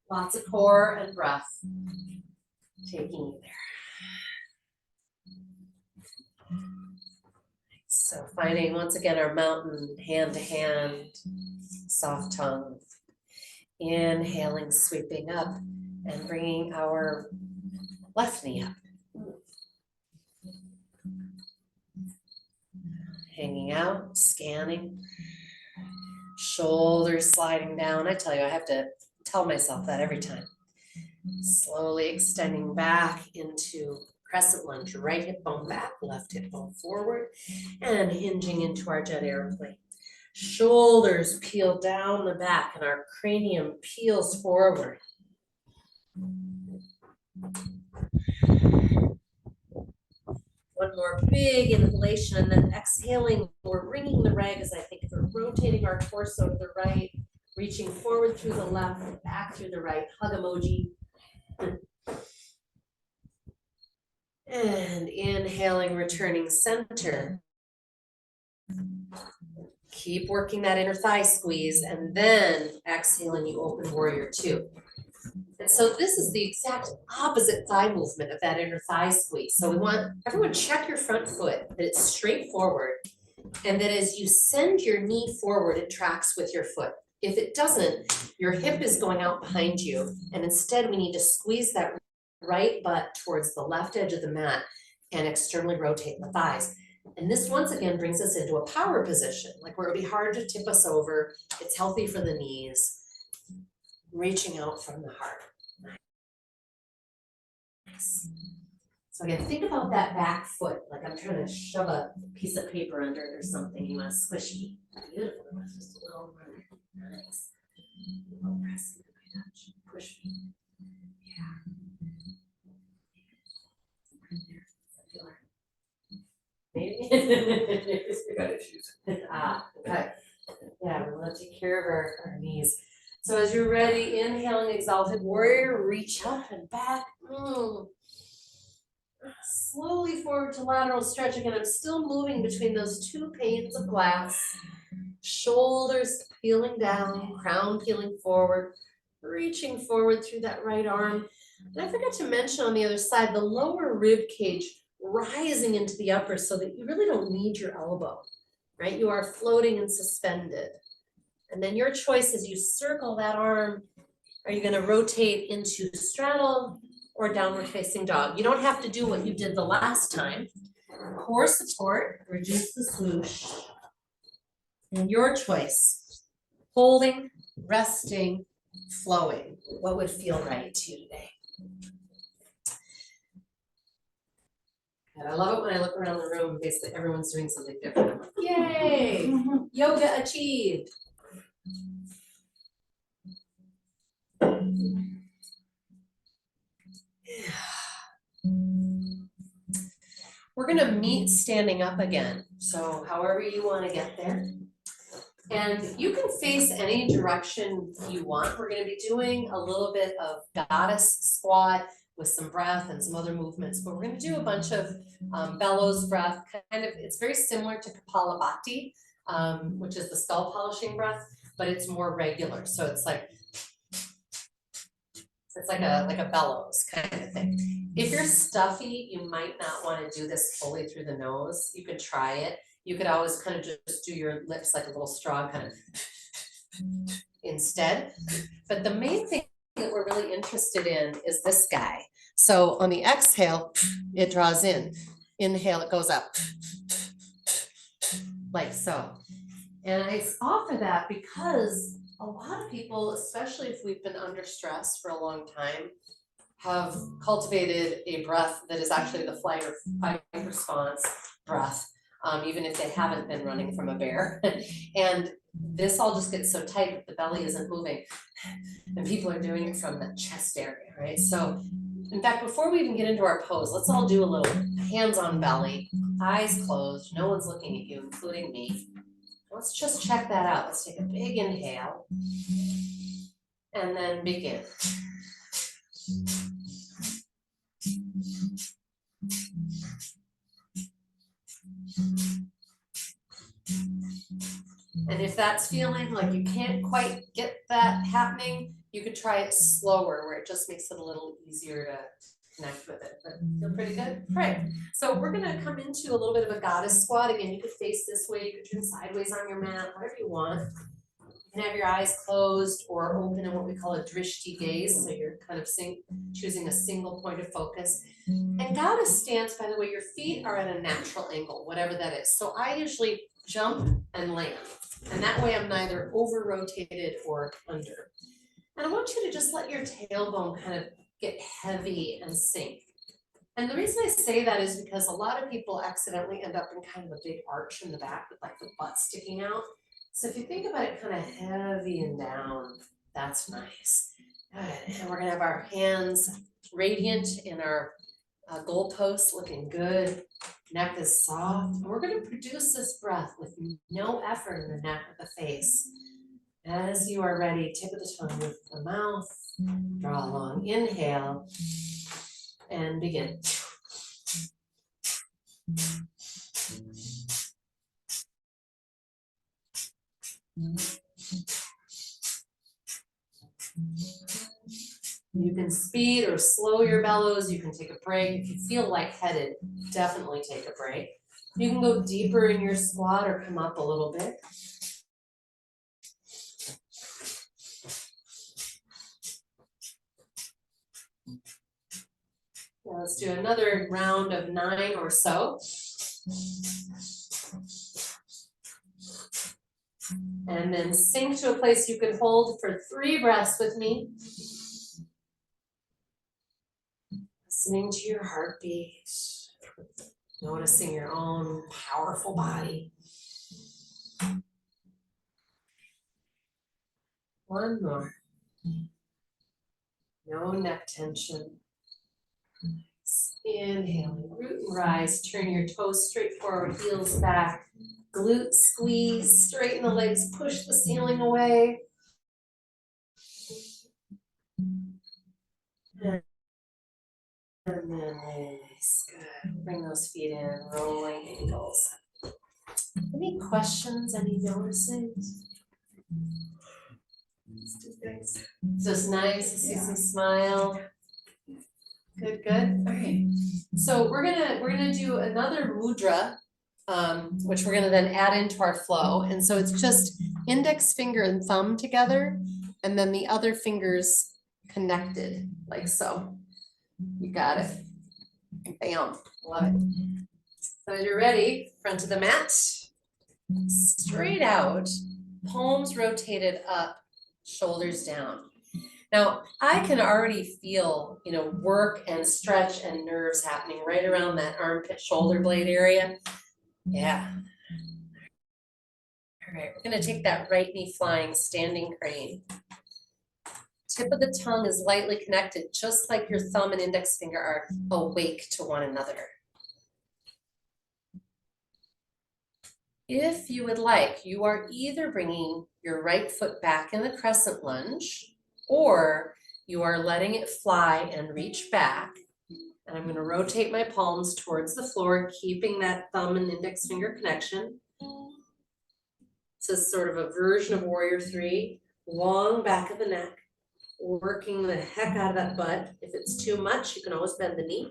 Lots of core and breath taking you there. So finding once again our mountain hand to hand, soft tongue. Inhaling, sweeping up and bringing our left knee up. Hanging out, scanning. Shoulders sliding down. I tell you, I have to tell myself that every time. Slowly extending back into crescent lunge, right hip bone back, left hip bone forward, and hinging into our jet airplane. Shoulders peel down the back and our cranium peels forward. One more big inhalation and then exhaling, we're ringing the rag as I think we're rotating our torso to the right, reaching forward through the left, back through the right, hug emoji. And inhaling, returning center. Keep working that inner thigh squeeze and then exhaling, you open warrior two. And so this is the exact opposite thigh movement of that inner thigh squeeze. So we want everyone check your front foot, that it's straight forward, and that as you send your knee forward, it tracks with your foot. If it doesn't, your hip is going out behind you, and instead we need to squeeze that right butt towards the left edge of the mat and externally rotate the thighs. And this once again brings us into a power position, like where it would be hard to tip us over. It's healthy for the knees. Reaching out from the heart. Nice. So again, think about that back foot, like I'm trying to shove a piece of paper under it or something. You want to squish me. Beautiful. Just a little more. Nice. A little press, touch, push me. Yeah. Maybe. We got issues. Okay. Yeah, we want to take care of our knees. So as you're ready, inhaling exalted warrior, reach up and back. Slowly forward to lateral stretch. Again, I'm still moving between those two panes of glass. Shoulders peeling down, crown peeling forward, reaching forward through that right arm. And I forgot to mention on the other side, the lower rib cage rising into the upper so that you really don't need your elbow, right? You are floating and suspended. And then your choice is you circle that arm. Are you gonna rotate into straddle or downward facing dog? You don't have to do what you did the last time. Core support, reduce the swoosh. And your choice, holding, resting, flowing. What would feel right to you today? And I love it when I look around the room, basically everyone's doing something different. I'm like, yay, yoga achieved. We're gonna meet standing up again. So however you wanna get there. And you can face any direction you want. We're gonna be doing a little bit of goddess squat with some breath and some other movements, but we're gonna do a bunch of bellows breath, kind of, it's very similar to Kapalabhati, which is the skull polishing breath, but it's more regular. So it's like a bellows kind of thing. If you're stuffy, you might not want to do this fully through the nose. You could try it. You could always kind of just do your lips like a little straw kind of instead. But the main thing that we're really interested in is this guy. So on the exhale, it draws in. Inhale, it goes up. Like so. And I offer that because a lot of people, especially if we've been under stress for a long time, have cultivated a breath that is actually the flight or fight response breath, even if they haven't been running from a bear. And this all just gets so tight that the belly isn't moving. And people are doing it from the chest area, right? So in fact, before we even get into our pose, let's all do a little hands on belly, eyes closed, no one's looking at you, including me. Let's just check that out. Let's take a big inhale and then begin. And if that's feeling like you can't quite get that happening, you could try it slower where it just makes it a little easier to connect with it. But feel pretty good? Great. So we're gonna come into a little bit of a goddess squat. Again, you could face this way, you could turn sideways on your mat, whatever you want. You can have your eyes closed or open in what we call a drishti gaze. So you're kind of choosing a single point of focus. And goddess stance, by the way, your feet are at a natural angle, whatever that is. So I usually jump and land. And that way I'm neither over rotated or under. And I want you to just let your tailbone kind of get heavy and sink. And the reason I say that is because a lot of people accidentally end up in kind of a big arch in the back with like the butt sticking out. So if you think about it kind of heavy and down, that's nice. Good. And we're gonna have our hands radiant in our goalposts, looking good. Neck is soft. And we're gonna produce this breath with no effort in the neck or the face. As you are ready, tip of the tongue with the mouth. Draw a long inhale and begin. You can speed or slow your bellows. You can take a break. If you feel lightheaded, definitely take a break. You can go deeper in your squat or come up a little bit. Now let's do another round of 9 or so. And then sink to a place you can hold for 3 breaths with me. Listening to your heartbeat, noticing your own powerful body. One more. No neck tension. Inhaling, root and rise, turn your toes straight forward, heels back, glutes squeeze, straighten the legs, push the ceiling away. And then release, good. Bring those feet in, rolling ankles. Any questions, any noticing? So it's nice to see some smile. Good, good. All right. So we're gonna do another mudra, which we're gonna then add into our flow. And so it's just index finger and thumb together, and then the other fingers connected, like so. You got it. Bam. Love it. So as you're ready, front of the mat, straight out, palms rotated up, shoulders down. Now, I can already feel, work and stretch and nerves happening right around that armpit shoulder blade area. Yeah. All right, we're gonna take that right knee flying, standing crane. Tip of the tongue is lightly connected, just like your thumb and index finger are awake to one another. If you would like, you are either bringing your right foot back in the crescent lunge, or you are letting it fly and reach back. And I'm going to rotate my palms towards the floor, keeping that thumb and index finger connection. This is sort of a version of Warrior 3, long back of the neck, working the heck out of that butt. If it's too much, you can always bend the knee.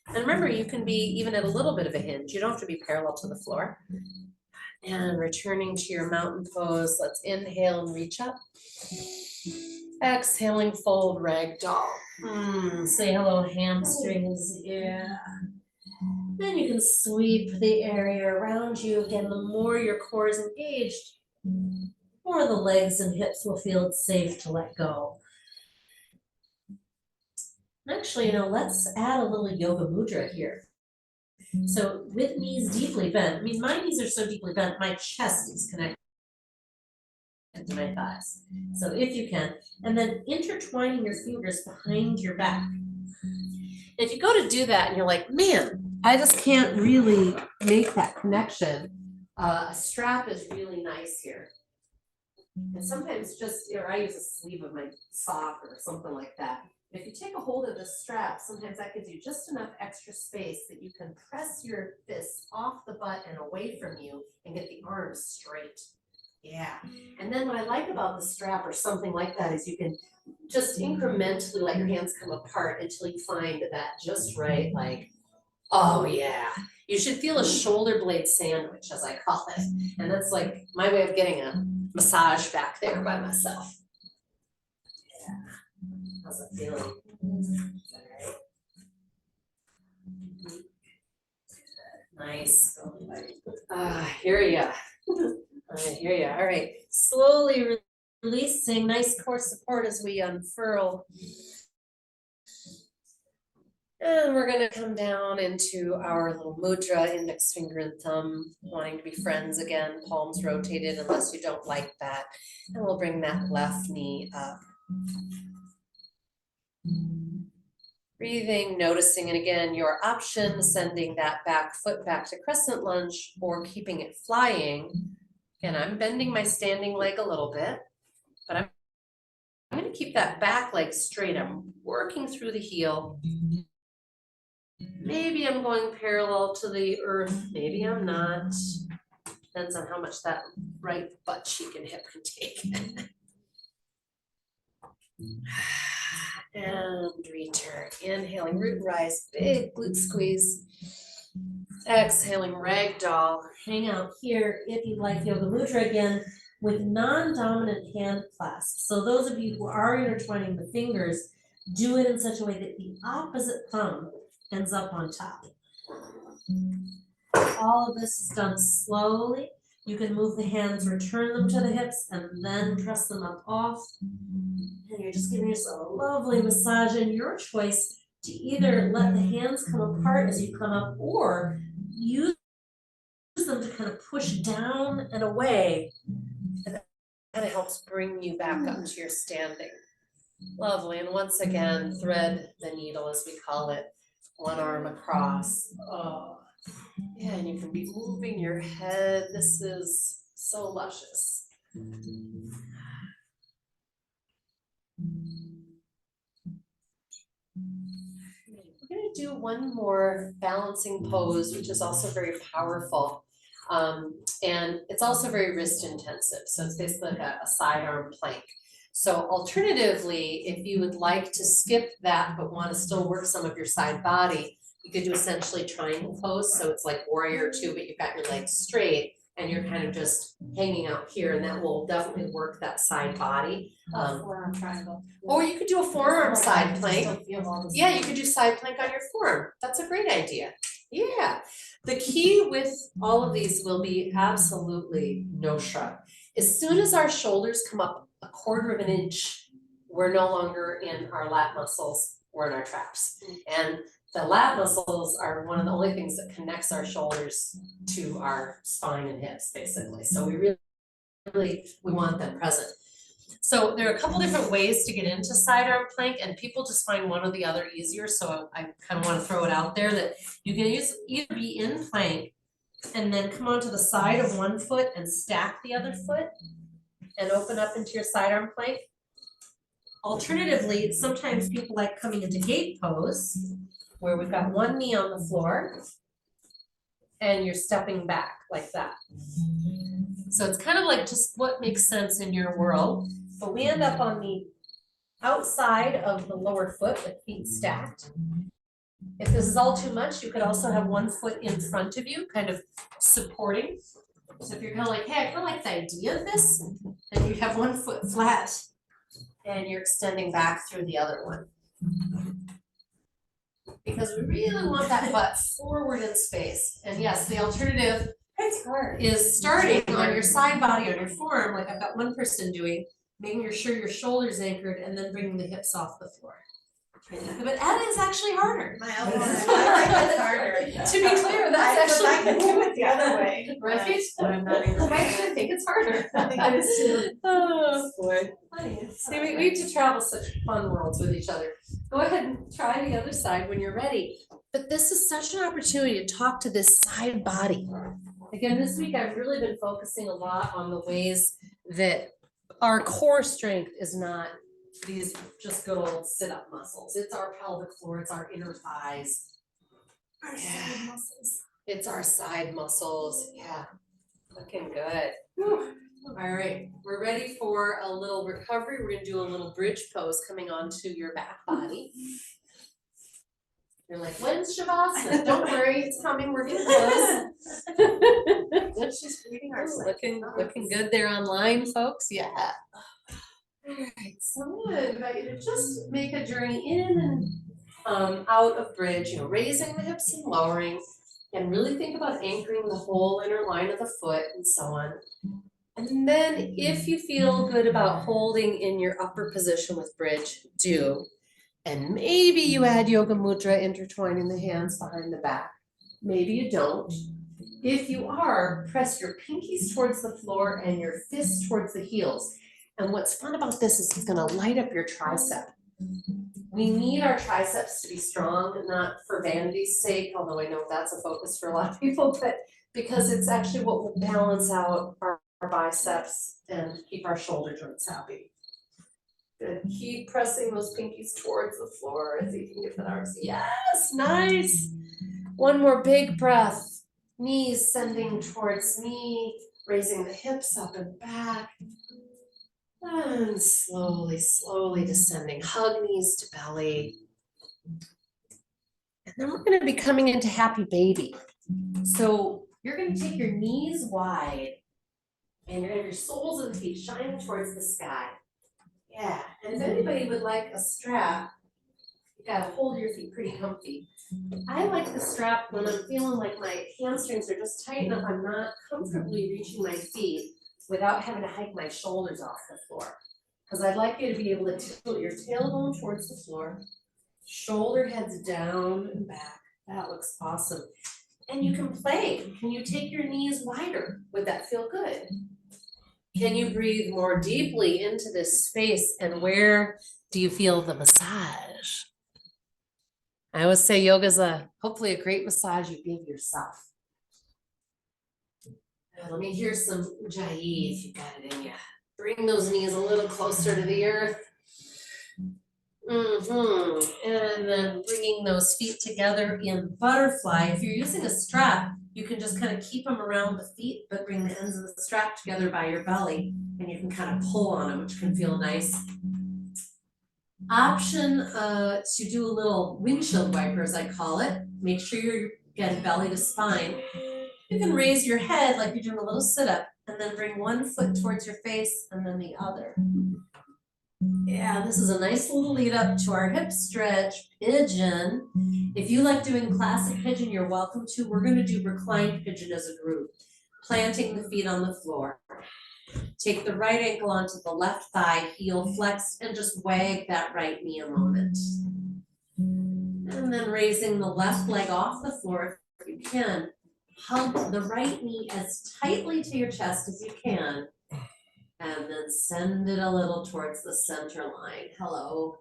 And remember, you can be even at a little bit of a hinge. You don't have to be parallel to the floor. And returning to your mountain pose, let's inhale and reach up. Exhaling, fold, ragdoll. Say hello, hamstrings, yeah. Then you can sweep the area around you. Again, the more your core is engaged, the more the legs and hips will feel it's safe to let go. Actually, let's add a little yoga mudra here. So with knees deeply bent, I mean, my knees are so deeply bent, my chest is connected to my thighs. So if you can, and then intertwining your fingers behind your back. If you go to do that and you're like, man, I just can't really make that connection, a strap is really nice here. And sometimes or I use a sleeve of my sock or something like that. If you take a hold of the strap, sometimes that gives you just enough extra space that you can press your fists off the butt and away from you and get the arms straight. Yeah. And then what I like about the strap or something like that is you can just incrementally let your hands come apart until you find that just right, like, oh yeah. You should feel a shoulder blade sandwich, as I call it. And that's like my way of getting a massage back there by myself. Yeah. How's it feeling? Is that right? Nice. Here you. I hear you. All right. Slowly releasing nice core support as we unfurl. And we're gonna come down into our little mudra, index finger and thumb, wanting to be friends again, palms rotated unless you don't like that. And we'll bring that left knee up. Breathing, noticing, and again, your option, sending that back foot back to crescent lunge or keeping it flying. Again, I'm bending my standing leg a little bit, but I'm gonna keep that back leg straight. I'm working through the heel. Maybe I'm going parallel to the earth, maybe I'm not. Depends on how much that right butt cheek and hip can take. And return, inhaling root rise, big glute squeeze. Exhaling ragdoll, hang out here if you'd like yoga mudra again with non-dominant hand clasp. So those of you who are intertwining the fingers, do it in such a way that the opposite thumb ends up on top. All of this is done slowly. You can move the hands, return them to the hips, and then press them up off. And you're just giving yourself a lovely massage, and your choice to either let the hands come apart as you come up or use them to kind of push down and away. And that kind of helps bring you back up to your standing. Lovely. And once again, thread the needle, as we call it, one arm across. Oh, yeah, and you can be moving your head. This is so luscious. We're going to do one more balancing pose, which is also very powerful. And it's also very wrist intensive. So it's basically like a sidearm plank. So alternatively, if you would like to skip that but want to still work some of your side body, you could do essentially triangle pose. So it's like warrior two, but you've got your legs straight and you're kind of just hanging out here, and that will definitely work that side body. Forearm triangle. Or you could do a forearm side plank. Yeah, you could do side plank on your forearm. That's a great idea. Yeah. The key with all of these will be absolutely no shrug. As soon as our shoulders come up a quarter of an inch, we're no longer in our lat muscles, we're in our traps. And the lat muscles are one of the only things that connects our shoulders to our spine and hips, basically. So we want them present. So there are a couple different ways to get into sidearm plank, and people just find one or the other easier. So I kind of want to throw it out there that you can either be in plank and then come onto the side of one foot and stack the other foot and open up into your sidearm plank. Alternatively, sometimes people like coming into gate pose, where we've got one knee on the floor and you're stepping back like that. So it's kind of like just what makes sense in your world, but we end up on the outside of the lower foot with feet stacked. If this is all too much, you could also have one foot in front of you, kind of supporting. So if you're kind of like, hey, I kind of like the idea of this, then you have one foot flat and you're extending back through the other one. Because we really want that butt forward in space. And yes, the alternative It's hard. is starting on your side body, on your forearm, like I've got one person doing, making sure your shoulder's anchored and then bringing the hips off the floor. But Ed is actually harder. My elbow, I think it's harder. To be clear, that's I can actually. do it the other way. Right? But I'm not even. I actually think it's harder. I think it is too. Oh, Boy. funny. See, we need to travel such fun worlds with each other. Go ahead and try the other side when you're ready. But this is such an opportunity to talk to this side body. Again, this week I've really been focusing a lot on the ways that our core strength is not these just good old sit-up muscles. It's our pelvic floor, it's our inner thighs. Our side muscles. It's our side muscles, yeah. Looking good. Whew. All right, we're ready for a little recovery. We're gonna do a little bridge pose coming onto your back body. You're like, when's Shavasana? Don't worry, it's coming, we're getting close. She's reading our Ooh, slides. looking good there online, folks, yeah. All right, so I'm gonna invite you to just make a journey in and out of bridge, you know, raising the hips and lowering, and really think about anchoring the whole inner line of the foot and so on. And then if you feel good about holding in your upper position with bridge, do. And maybe you add yoga mudra, intertwining the hands behind the back. Maybe you don't. If you are, press your pinkies towards the floor and your fists towards the heels. And what's fun about this is it's gonna light up your tricep. We need our triceps to be strong, not for vanity's sake, although I know that's a focus for a lot of people, but because it's actually what will balance out our biceps and keep our shoulder joints happy. Good, keep pressing those pinkies towards the floor as you can give the arms. Yes, nice. One more big breath. Knees sending towards me, raising the hips up and back. And slowly, slowly descending. Hug knees to belly. And then we're gonna be coming into happy baby. So you're gonna take your knees wide and you're gonna have your soles of the feet shining towards the sky. Yeah, and if anybody would like a strap, you gotta hold your feet pretty comfy. I like the strap when I'm feeling like my hamstrings are just tight enough, I'm not comfortably reaching my feet without having to hike my shoulders off the floor. Cause I'd like you to be able to tilt your tailbone towards the floor, shoulder heads down and back. That looks awesome. And you can play. Can you take your knees wider? Would that feel good? Can you breathe more deeply into this space, and where do you feel the massage? I always say yoga's hopefully a great massage you give yourself. Let me hear some ujjayi if you got it in you. Bring those knees a little closer to the earth. And then bringing those feet together in butterfly. If you're using a strap, you can just kind of keep them around the feet, but bring the ends of the strap together by your belly, and you can kind of pull on them, which can feel nice. Option to do a little windshield wiper, as I call it. Make sure you're getting belly to spine. You can raise your head like you're doing a little sit-up, and then bring one foot towards your face and then the other. Yeah, this is a nice little lead up to our hip stretch, pigeon. If you like doing classic pigeon, you're welcome to. We're gonna do reclined pigeon as a group, planting the feet on the floor. Take the right ankle onto the left thigh, heel flexed, and just wag that right knee a moment. And then raising the left leg off the floor if you can. Hug the right knee as tightly to your chest as you can. And then send it a little towards the center line. Hello.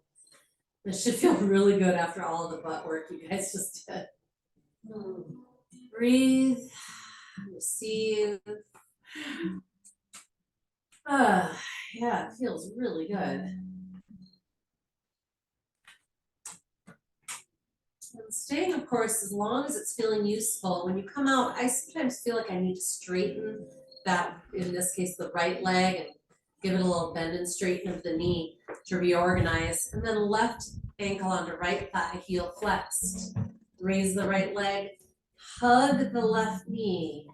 This should feel really good after all of the butt work you guys just did. Breathe, receive. Yeah, it feels really good. And staying, of course, as long as it's feeling useful. When you come out, I sometimes feel like I need to straighten that, in this case, the right leg, and give it a little bend and straighten of the knee to reorganize. And then left ankle onto right thigh, heel flexed. Raise the right leg, hug the left knee,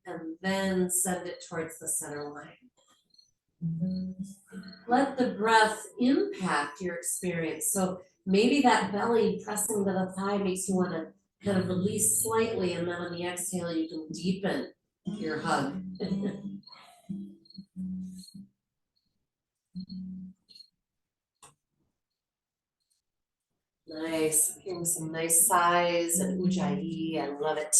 and then send it towards the center line. Let the breath impact your experience. So maybe that belly pressing to the thigh makes you want to kind of release slightly, and then on the exhale, you can deepen your hug. Nice, giving some nice sighs and ujjayi, I love it.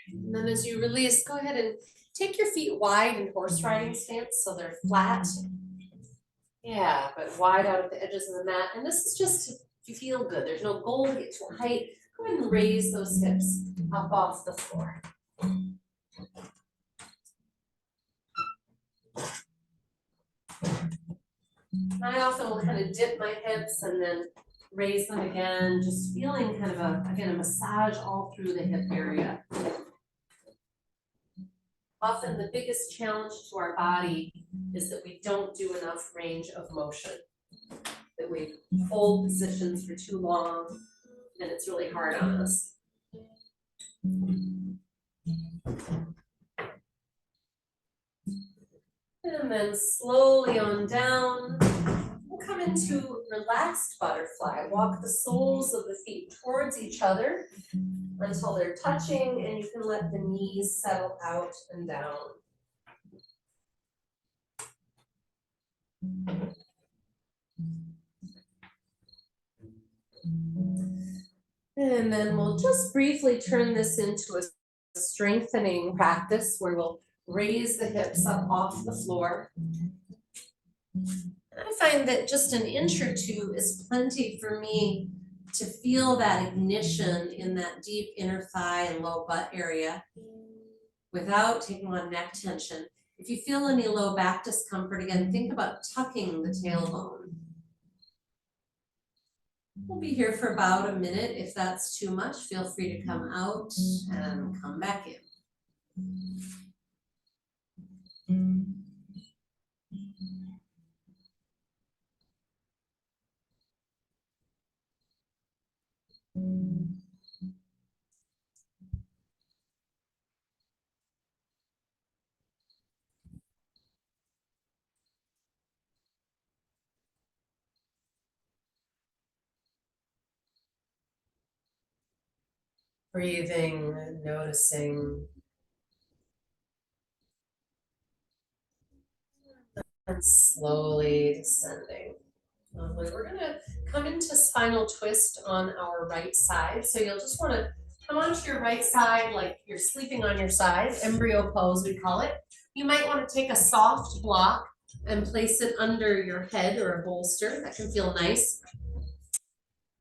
And then as you release, go ahead and take your feet wide in horse riding stance so they're flat. Yeah, but wide out at the edges of the mat. And this is just to feel good. There's no goal to get to a height. Go ahead and raise those hips up off the floor. I often will kind of dip my hips and then raise them again, just feeling kind of a massage all through the hip area. Often the biggest challenge to our body is that we don't do enough range of motion, that we hold positions for too long, and it's really hard on us. And then slowly on down, we'll come into relaxed butterfly. Walk the soles of the feet towards each other until they're touching, and you can let the knees settle out and down. And then we'll just briefly turn this into a strengthening practice where we'll raise the hips up off the floor. And I find that just an inch or two is plenty for me to feel that ignition in that deep inner thigh and low butt area without taking on neck tension. If you feel any low back discomfort, again, think about tucking the tailbone. We'll be here for about a minute. If that's too much, feel free to come out and come back in. Breathing, noticing, and slowly descending. We're gonna come into spinal twist on our right side. So you'll just wanna come onto your right side like you're sleeping on your side, embryo pose we call it. You might wanna take a soft block and place it under your head or a bolster. That can feel nice.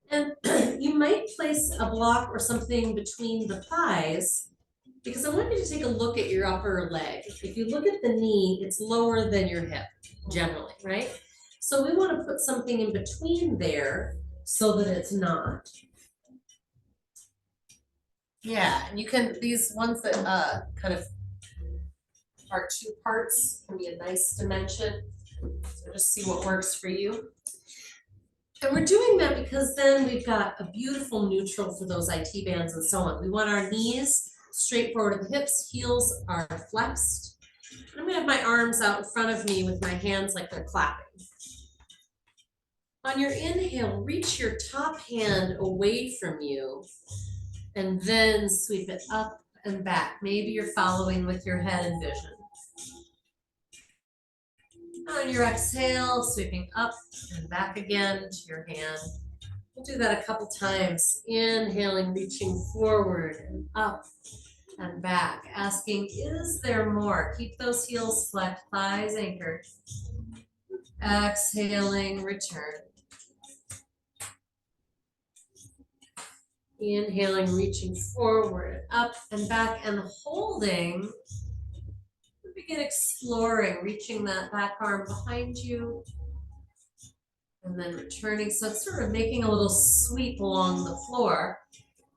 And you might place a block or something between the thighs, because I want you to take a look at your upper leg. If you look at the knee, it's lower than your hip, generally, right? So we want to put something in between there so that it's not. Yeah, and you can, these ones that kind of are two parts can be a nice dimension. So just see what works for you. And we're doing that because then we've got a beautiful neutral for those IT bands and so on. We want our knees straight forward at the hips, heels are flexed. I'm gonna have my arms out in front of me with my hands like they're clapping. On your inhale, reach your top hand away from you and then sweep it up and back. Maybe you're following with your head and vision. On your exhale, sweeping up and back again to your hand. We'll do that a couple times. Inhaling, reaching forward and up and back. Asking, is there more? Keep those heels flat, thighs anchored. Exhaling, return. Inhaling, reaching forward, up and back, and holding. Begin exploring, reaching that back arm behind you, and then returning. So it's sort of making a little sweep along the floor.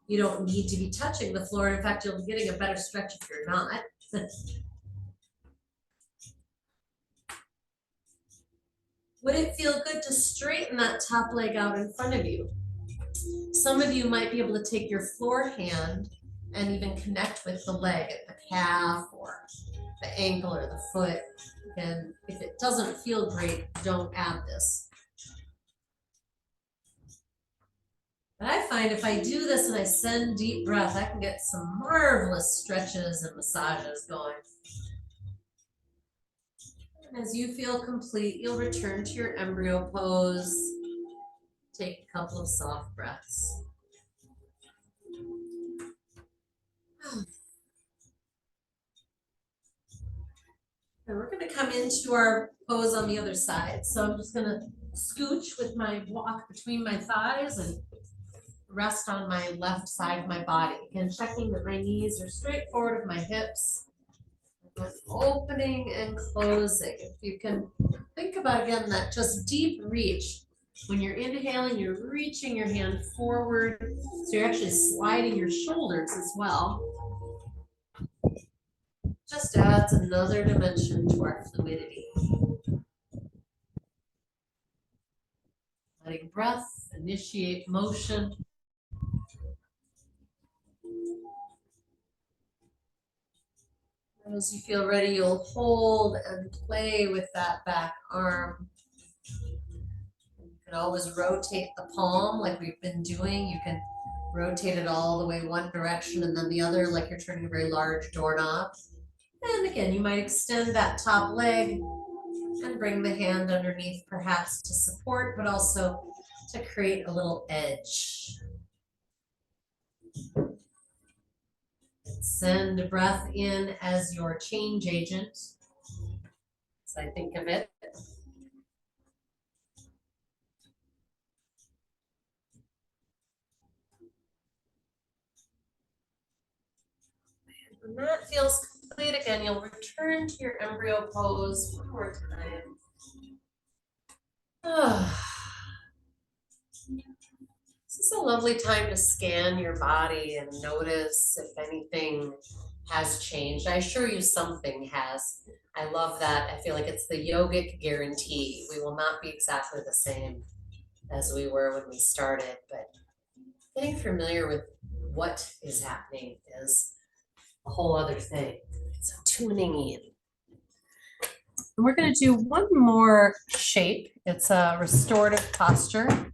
You don't need to be touching the floor. In fact, you'll be getting a better stretch if you're not. Would it feel good to straighten that top leg out in front of you? Some of you might be able to take your floor hand and even connect with the leg at the calf or the ankle or the foot. And if it doesn't feel great, don't add this. But I find if I do this and I send deep breath, I can get some marvelous stretches and massages going. And as you feel complete, you'll return to your embryo pose. Take a couple of soft breaths. And we're gonna come into our pose on the other side. So I'm just gonna scooch with my block between my thighs and rest on my left side of my body. Again, checking that my knees are straight forward of my hips. Opening and closing. If you can think about, again, that just deep reach. When you're inhaling, you're reaching your hand forward. So you're actually sliding your shoulders as well. Just adds another dimension to our fluidity. Letting breath initiate motion. As you feel ready, you'll hold and play with that back arm. You can always rotate the palm like we've been doing. You can rotate it all the way one direction and then the other, like you're turning a very large doorknob. And again, you might extend that top leg and bring the hand underneath, perhaps to support, but also to create a little edge. Send a breath in as your change agent, as I think of it. When that feels complete, again, you'll return to your embryo pose one more time. This is a lovely time to scan your body and notice if anything has changed. I assure you something has. I love that. I feel like it's the yogic guarantee. We will not be exactly the same as we were when we started, but getting familiar with what is happening is a whole other thing. So tuning in. And we're going to do one more shape. It's a restorative posture.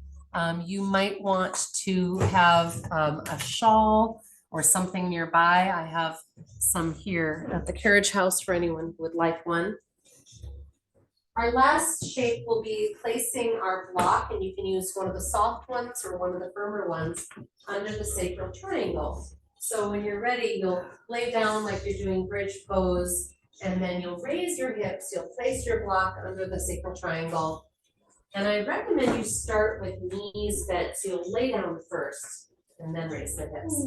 You might want to have a shawl or something nearby. I have some here at the carriage house for anyone who would like one. Our last shape will be placing our block, and you can use one of the soft ones or one of the firmer ones under the sacral triangle. So when you're ready, you'll lay down like you're doing bridge pose, and then you'll raise your hips, you'll place your block under the sacral triangle. And I recommend you start with knees bent, so you'll lay down first and then raise the hips.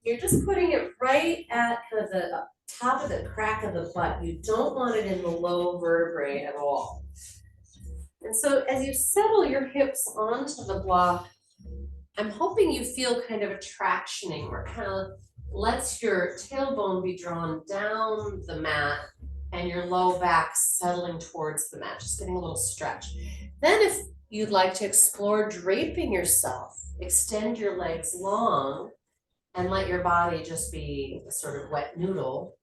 You're just putting it right at kind of the top of the crack of the butt. You don't want it in the low vertebrae at all. And so as you settle your hips onto the block, I'm hoping you feel kind of a tractioning where it kind of lets your tailbone be drawn down the mat and your low back settling towards the mat, just getting a little stretch. Then if you'd like to explore draping yourself, extend your legs long and let your body just be a sort of wet noodle.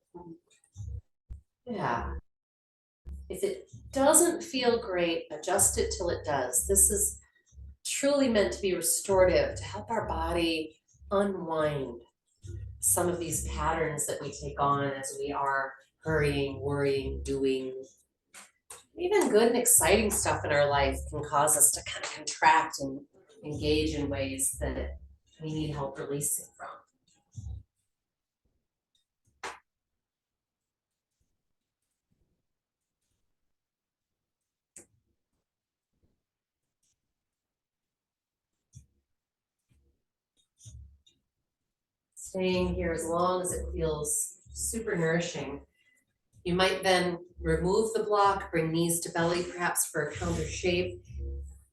Yeah. If it doesn't feel great, adjust it till it does. This is truly meant to be restorative, to help our body unwind some of these patterns that we take on as we are hurrying, worrying, doing. Even good and exciting stuff in our life can cause us to kind of contract and engage in ways that we need help releasing from. Staying here as long as it feels super nourishing. You might then remove the block, bring knees to belly, perhaps for a counter shape.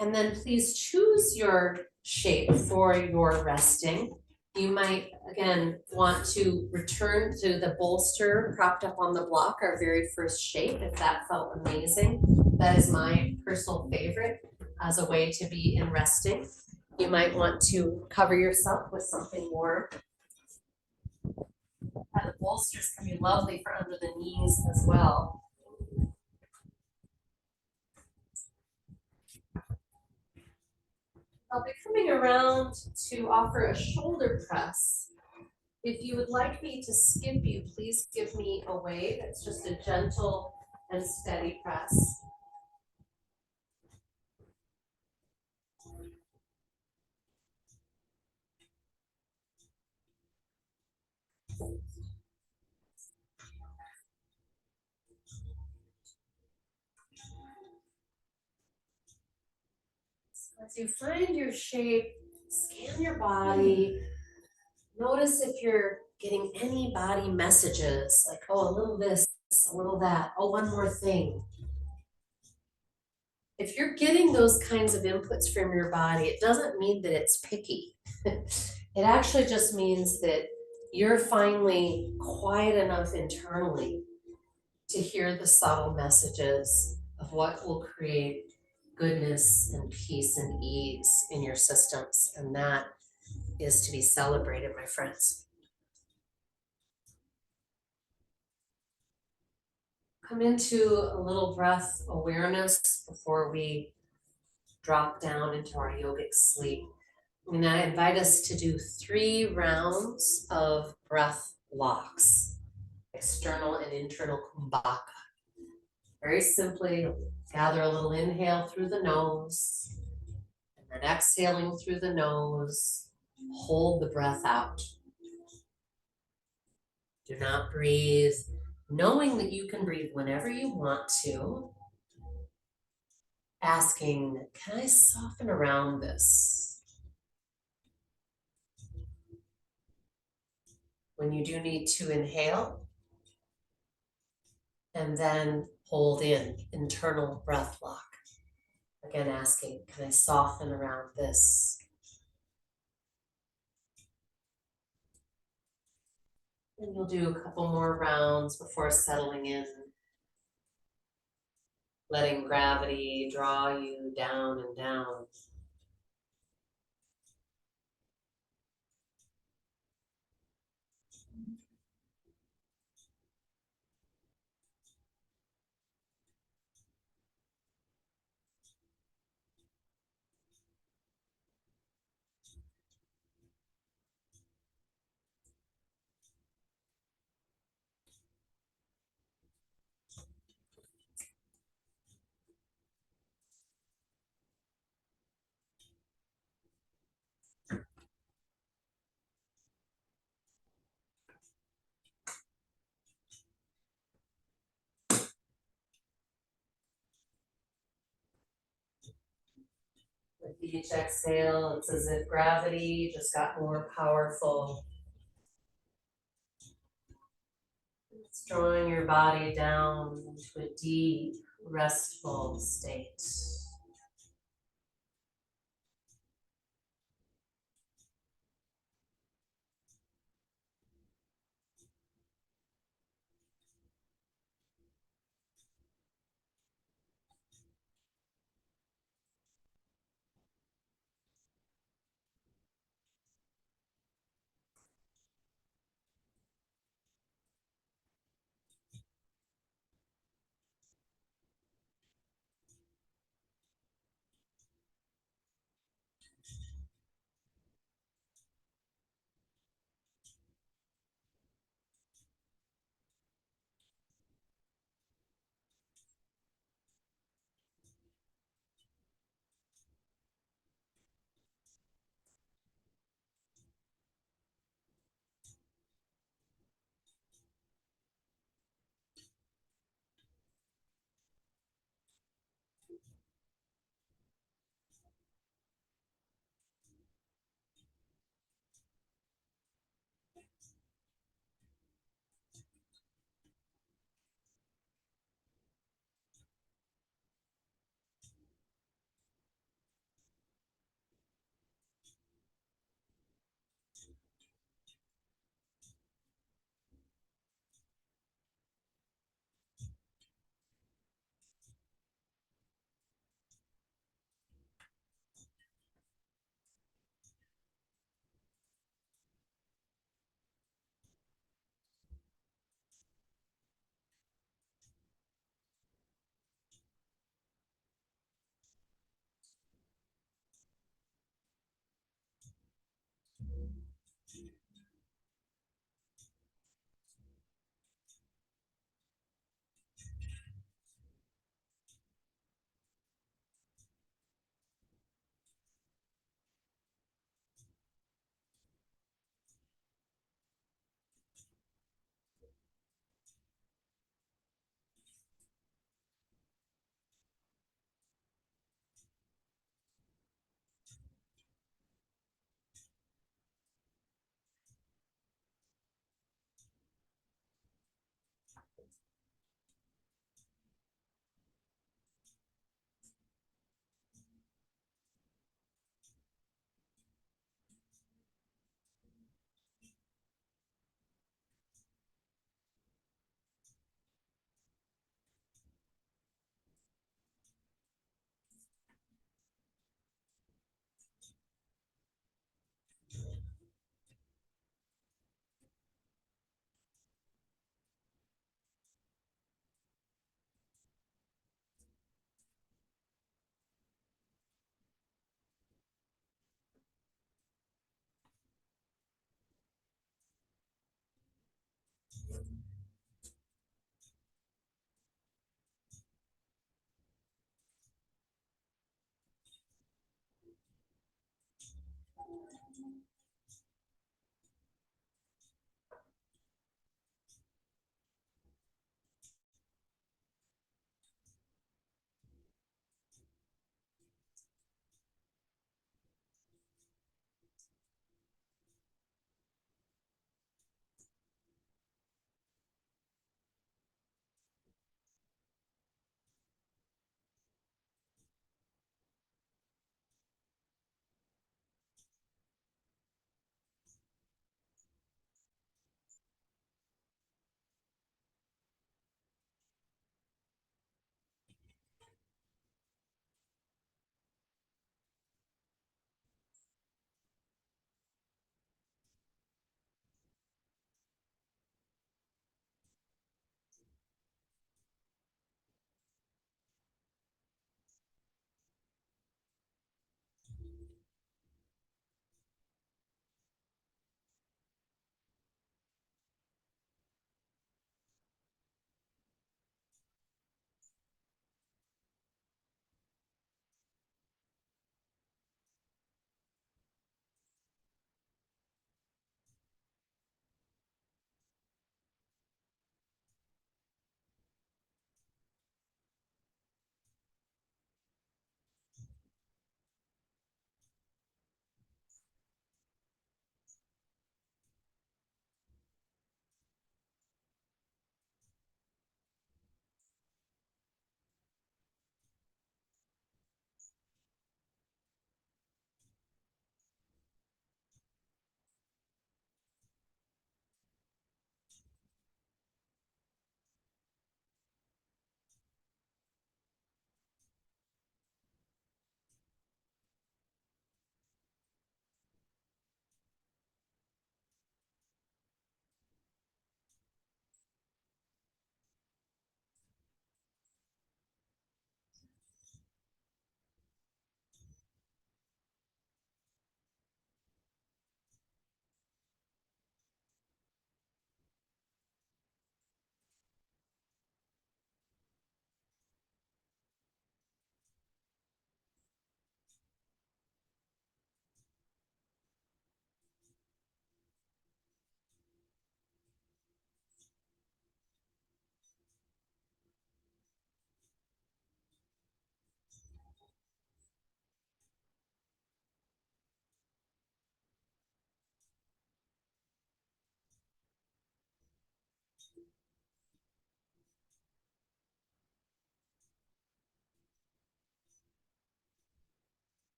And then please choose your shape for your resting. You might, again, want to return to the bolster propped up on the block, our very first shape, if that felt amazing. That is my personal favorite as a way to be in resting. You might want to cover yourself with something warm. The bolsters can be lovely for under the knees as well. I'll be coming around to offer a shoulder press. If you would like me to skip you, please give me a wave. It's just a gentle and steady press. As you find your shape, scan your body. Notice if you're getting any body messages, like, oh, a little this, a little that, oh, one more thing. If you're getting those kinds of inputs from your body, it doesn't mean that it's picky. It actually just means that you're finally quiet enough internally to hear the subtle messages of what will create goodness and peace and ease in your systems. And that is to be celebrated, my friends. Come into a little breath awareness before we drop down into our yogic sleep. I'm gonna invite us to do 3 rounds of breath locks, external and internal kumbhaka. Very simply, gather a little inhale through the nose, and then exhaling through the nose, hold the breath out. Do not breathe, knowing that you can breathe whenever you want to. Asking, can I soften around this? When you do need to inhale, and then hold in, internal breath lock. Again, asking, can I soften around this? And you'll do a couple more rounds before settling in, letting gravity draw you down and down. With each exhale, it's as if gravity just got more powerful. It's drawing your body down into a deep, restful state.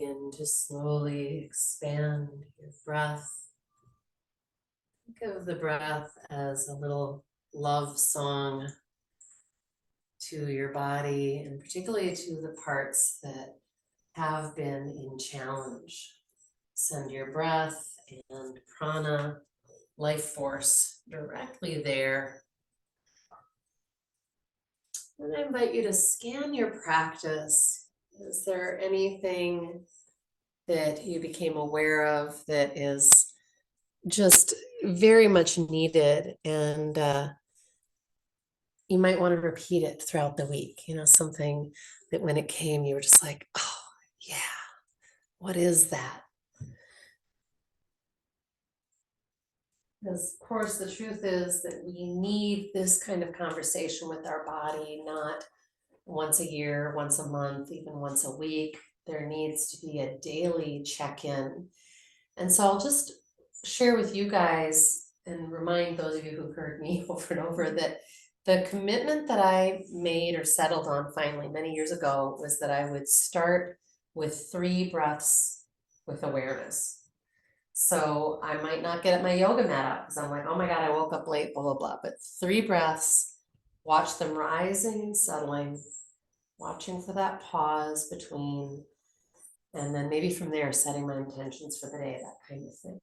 begin to slowly expand your breath. Think of the breath as a little love song to your body, and particularly to the parts that have been in challenge. Send your breath and prana, life force, directly there. And I invite you to scan your practice. Is there anything that you became aware of that is just very much needed, and you might want to repeat it throughout the week, something that when it came, you were just like, oh, yeah, what is that? Because, of course, the truth is that we need this kind of conversation with our body, not once a year, once a month, even once a week. There needs to be a daily check-in. And so I'll just share with you guys and remind those of you who've heard me over and over that the commitment that I made or settled on finally many years ago was that I would start with 3 breaths with awareness. So I might not get my yoga mat up because I'm like, oh my God, I woke up late, blah, blah, blah. But 3 breaths, watch them rising and settling, watching for that pause between, and then maybe from there, setting my intentions for the day, that kind of thing.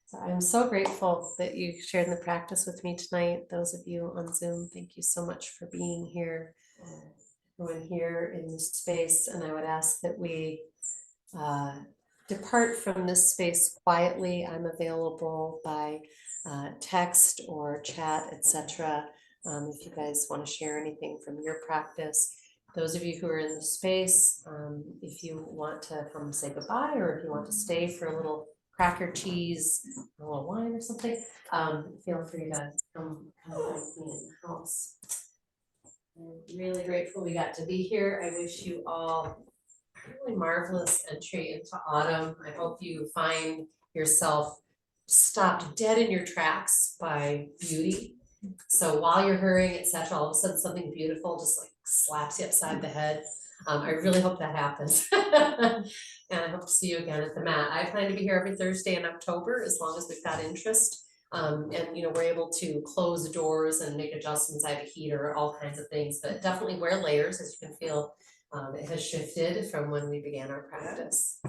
So I'm so grateful that you shared the practice with me tonight. Those of you on Zoom, thank you so much for being here. Everyone here in this space, and I would ask that we depart from this space quietly. I'm available by text or chat, etc. If you guys want to share anything from your practice. Those of you who are in the space, if you want to come say goodbye, or if you want to stay for a little cracker cheese, a little wine or something, feel free to come join me in the house. I'm really grateful we got to be here. I wish you all really marvelous entry into autumn. I hope you find yourself stopped dead in your tracks by beauty. So while you're hurrying, etc., all of a sudden something beautiful just like slaps you upside the head. I really hope that happens. And I hope to see you again at the mat. I plan to be here every Thursday in October as long as we've got interest. And we're able to close doors and make adjustments. I have a heater, all kinds of things, but definitely wear layers, as you can feel. It has shifted from when we began our practice.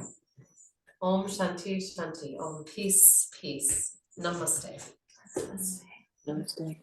Om Shanti Shanti. Om peace, peace. Namaste. Namaste.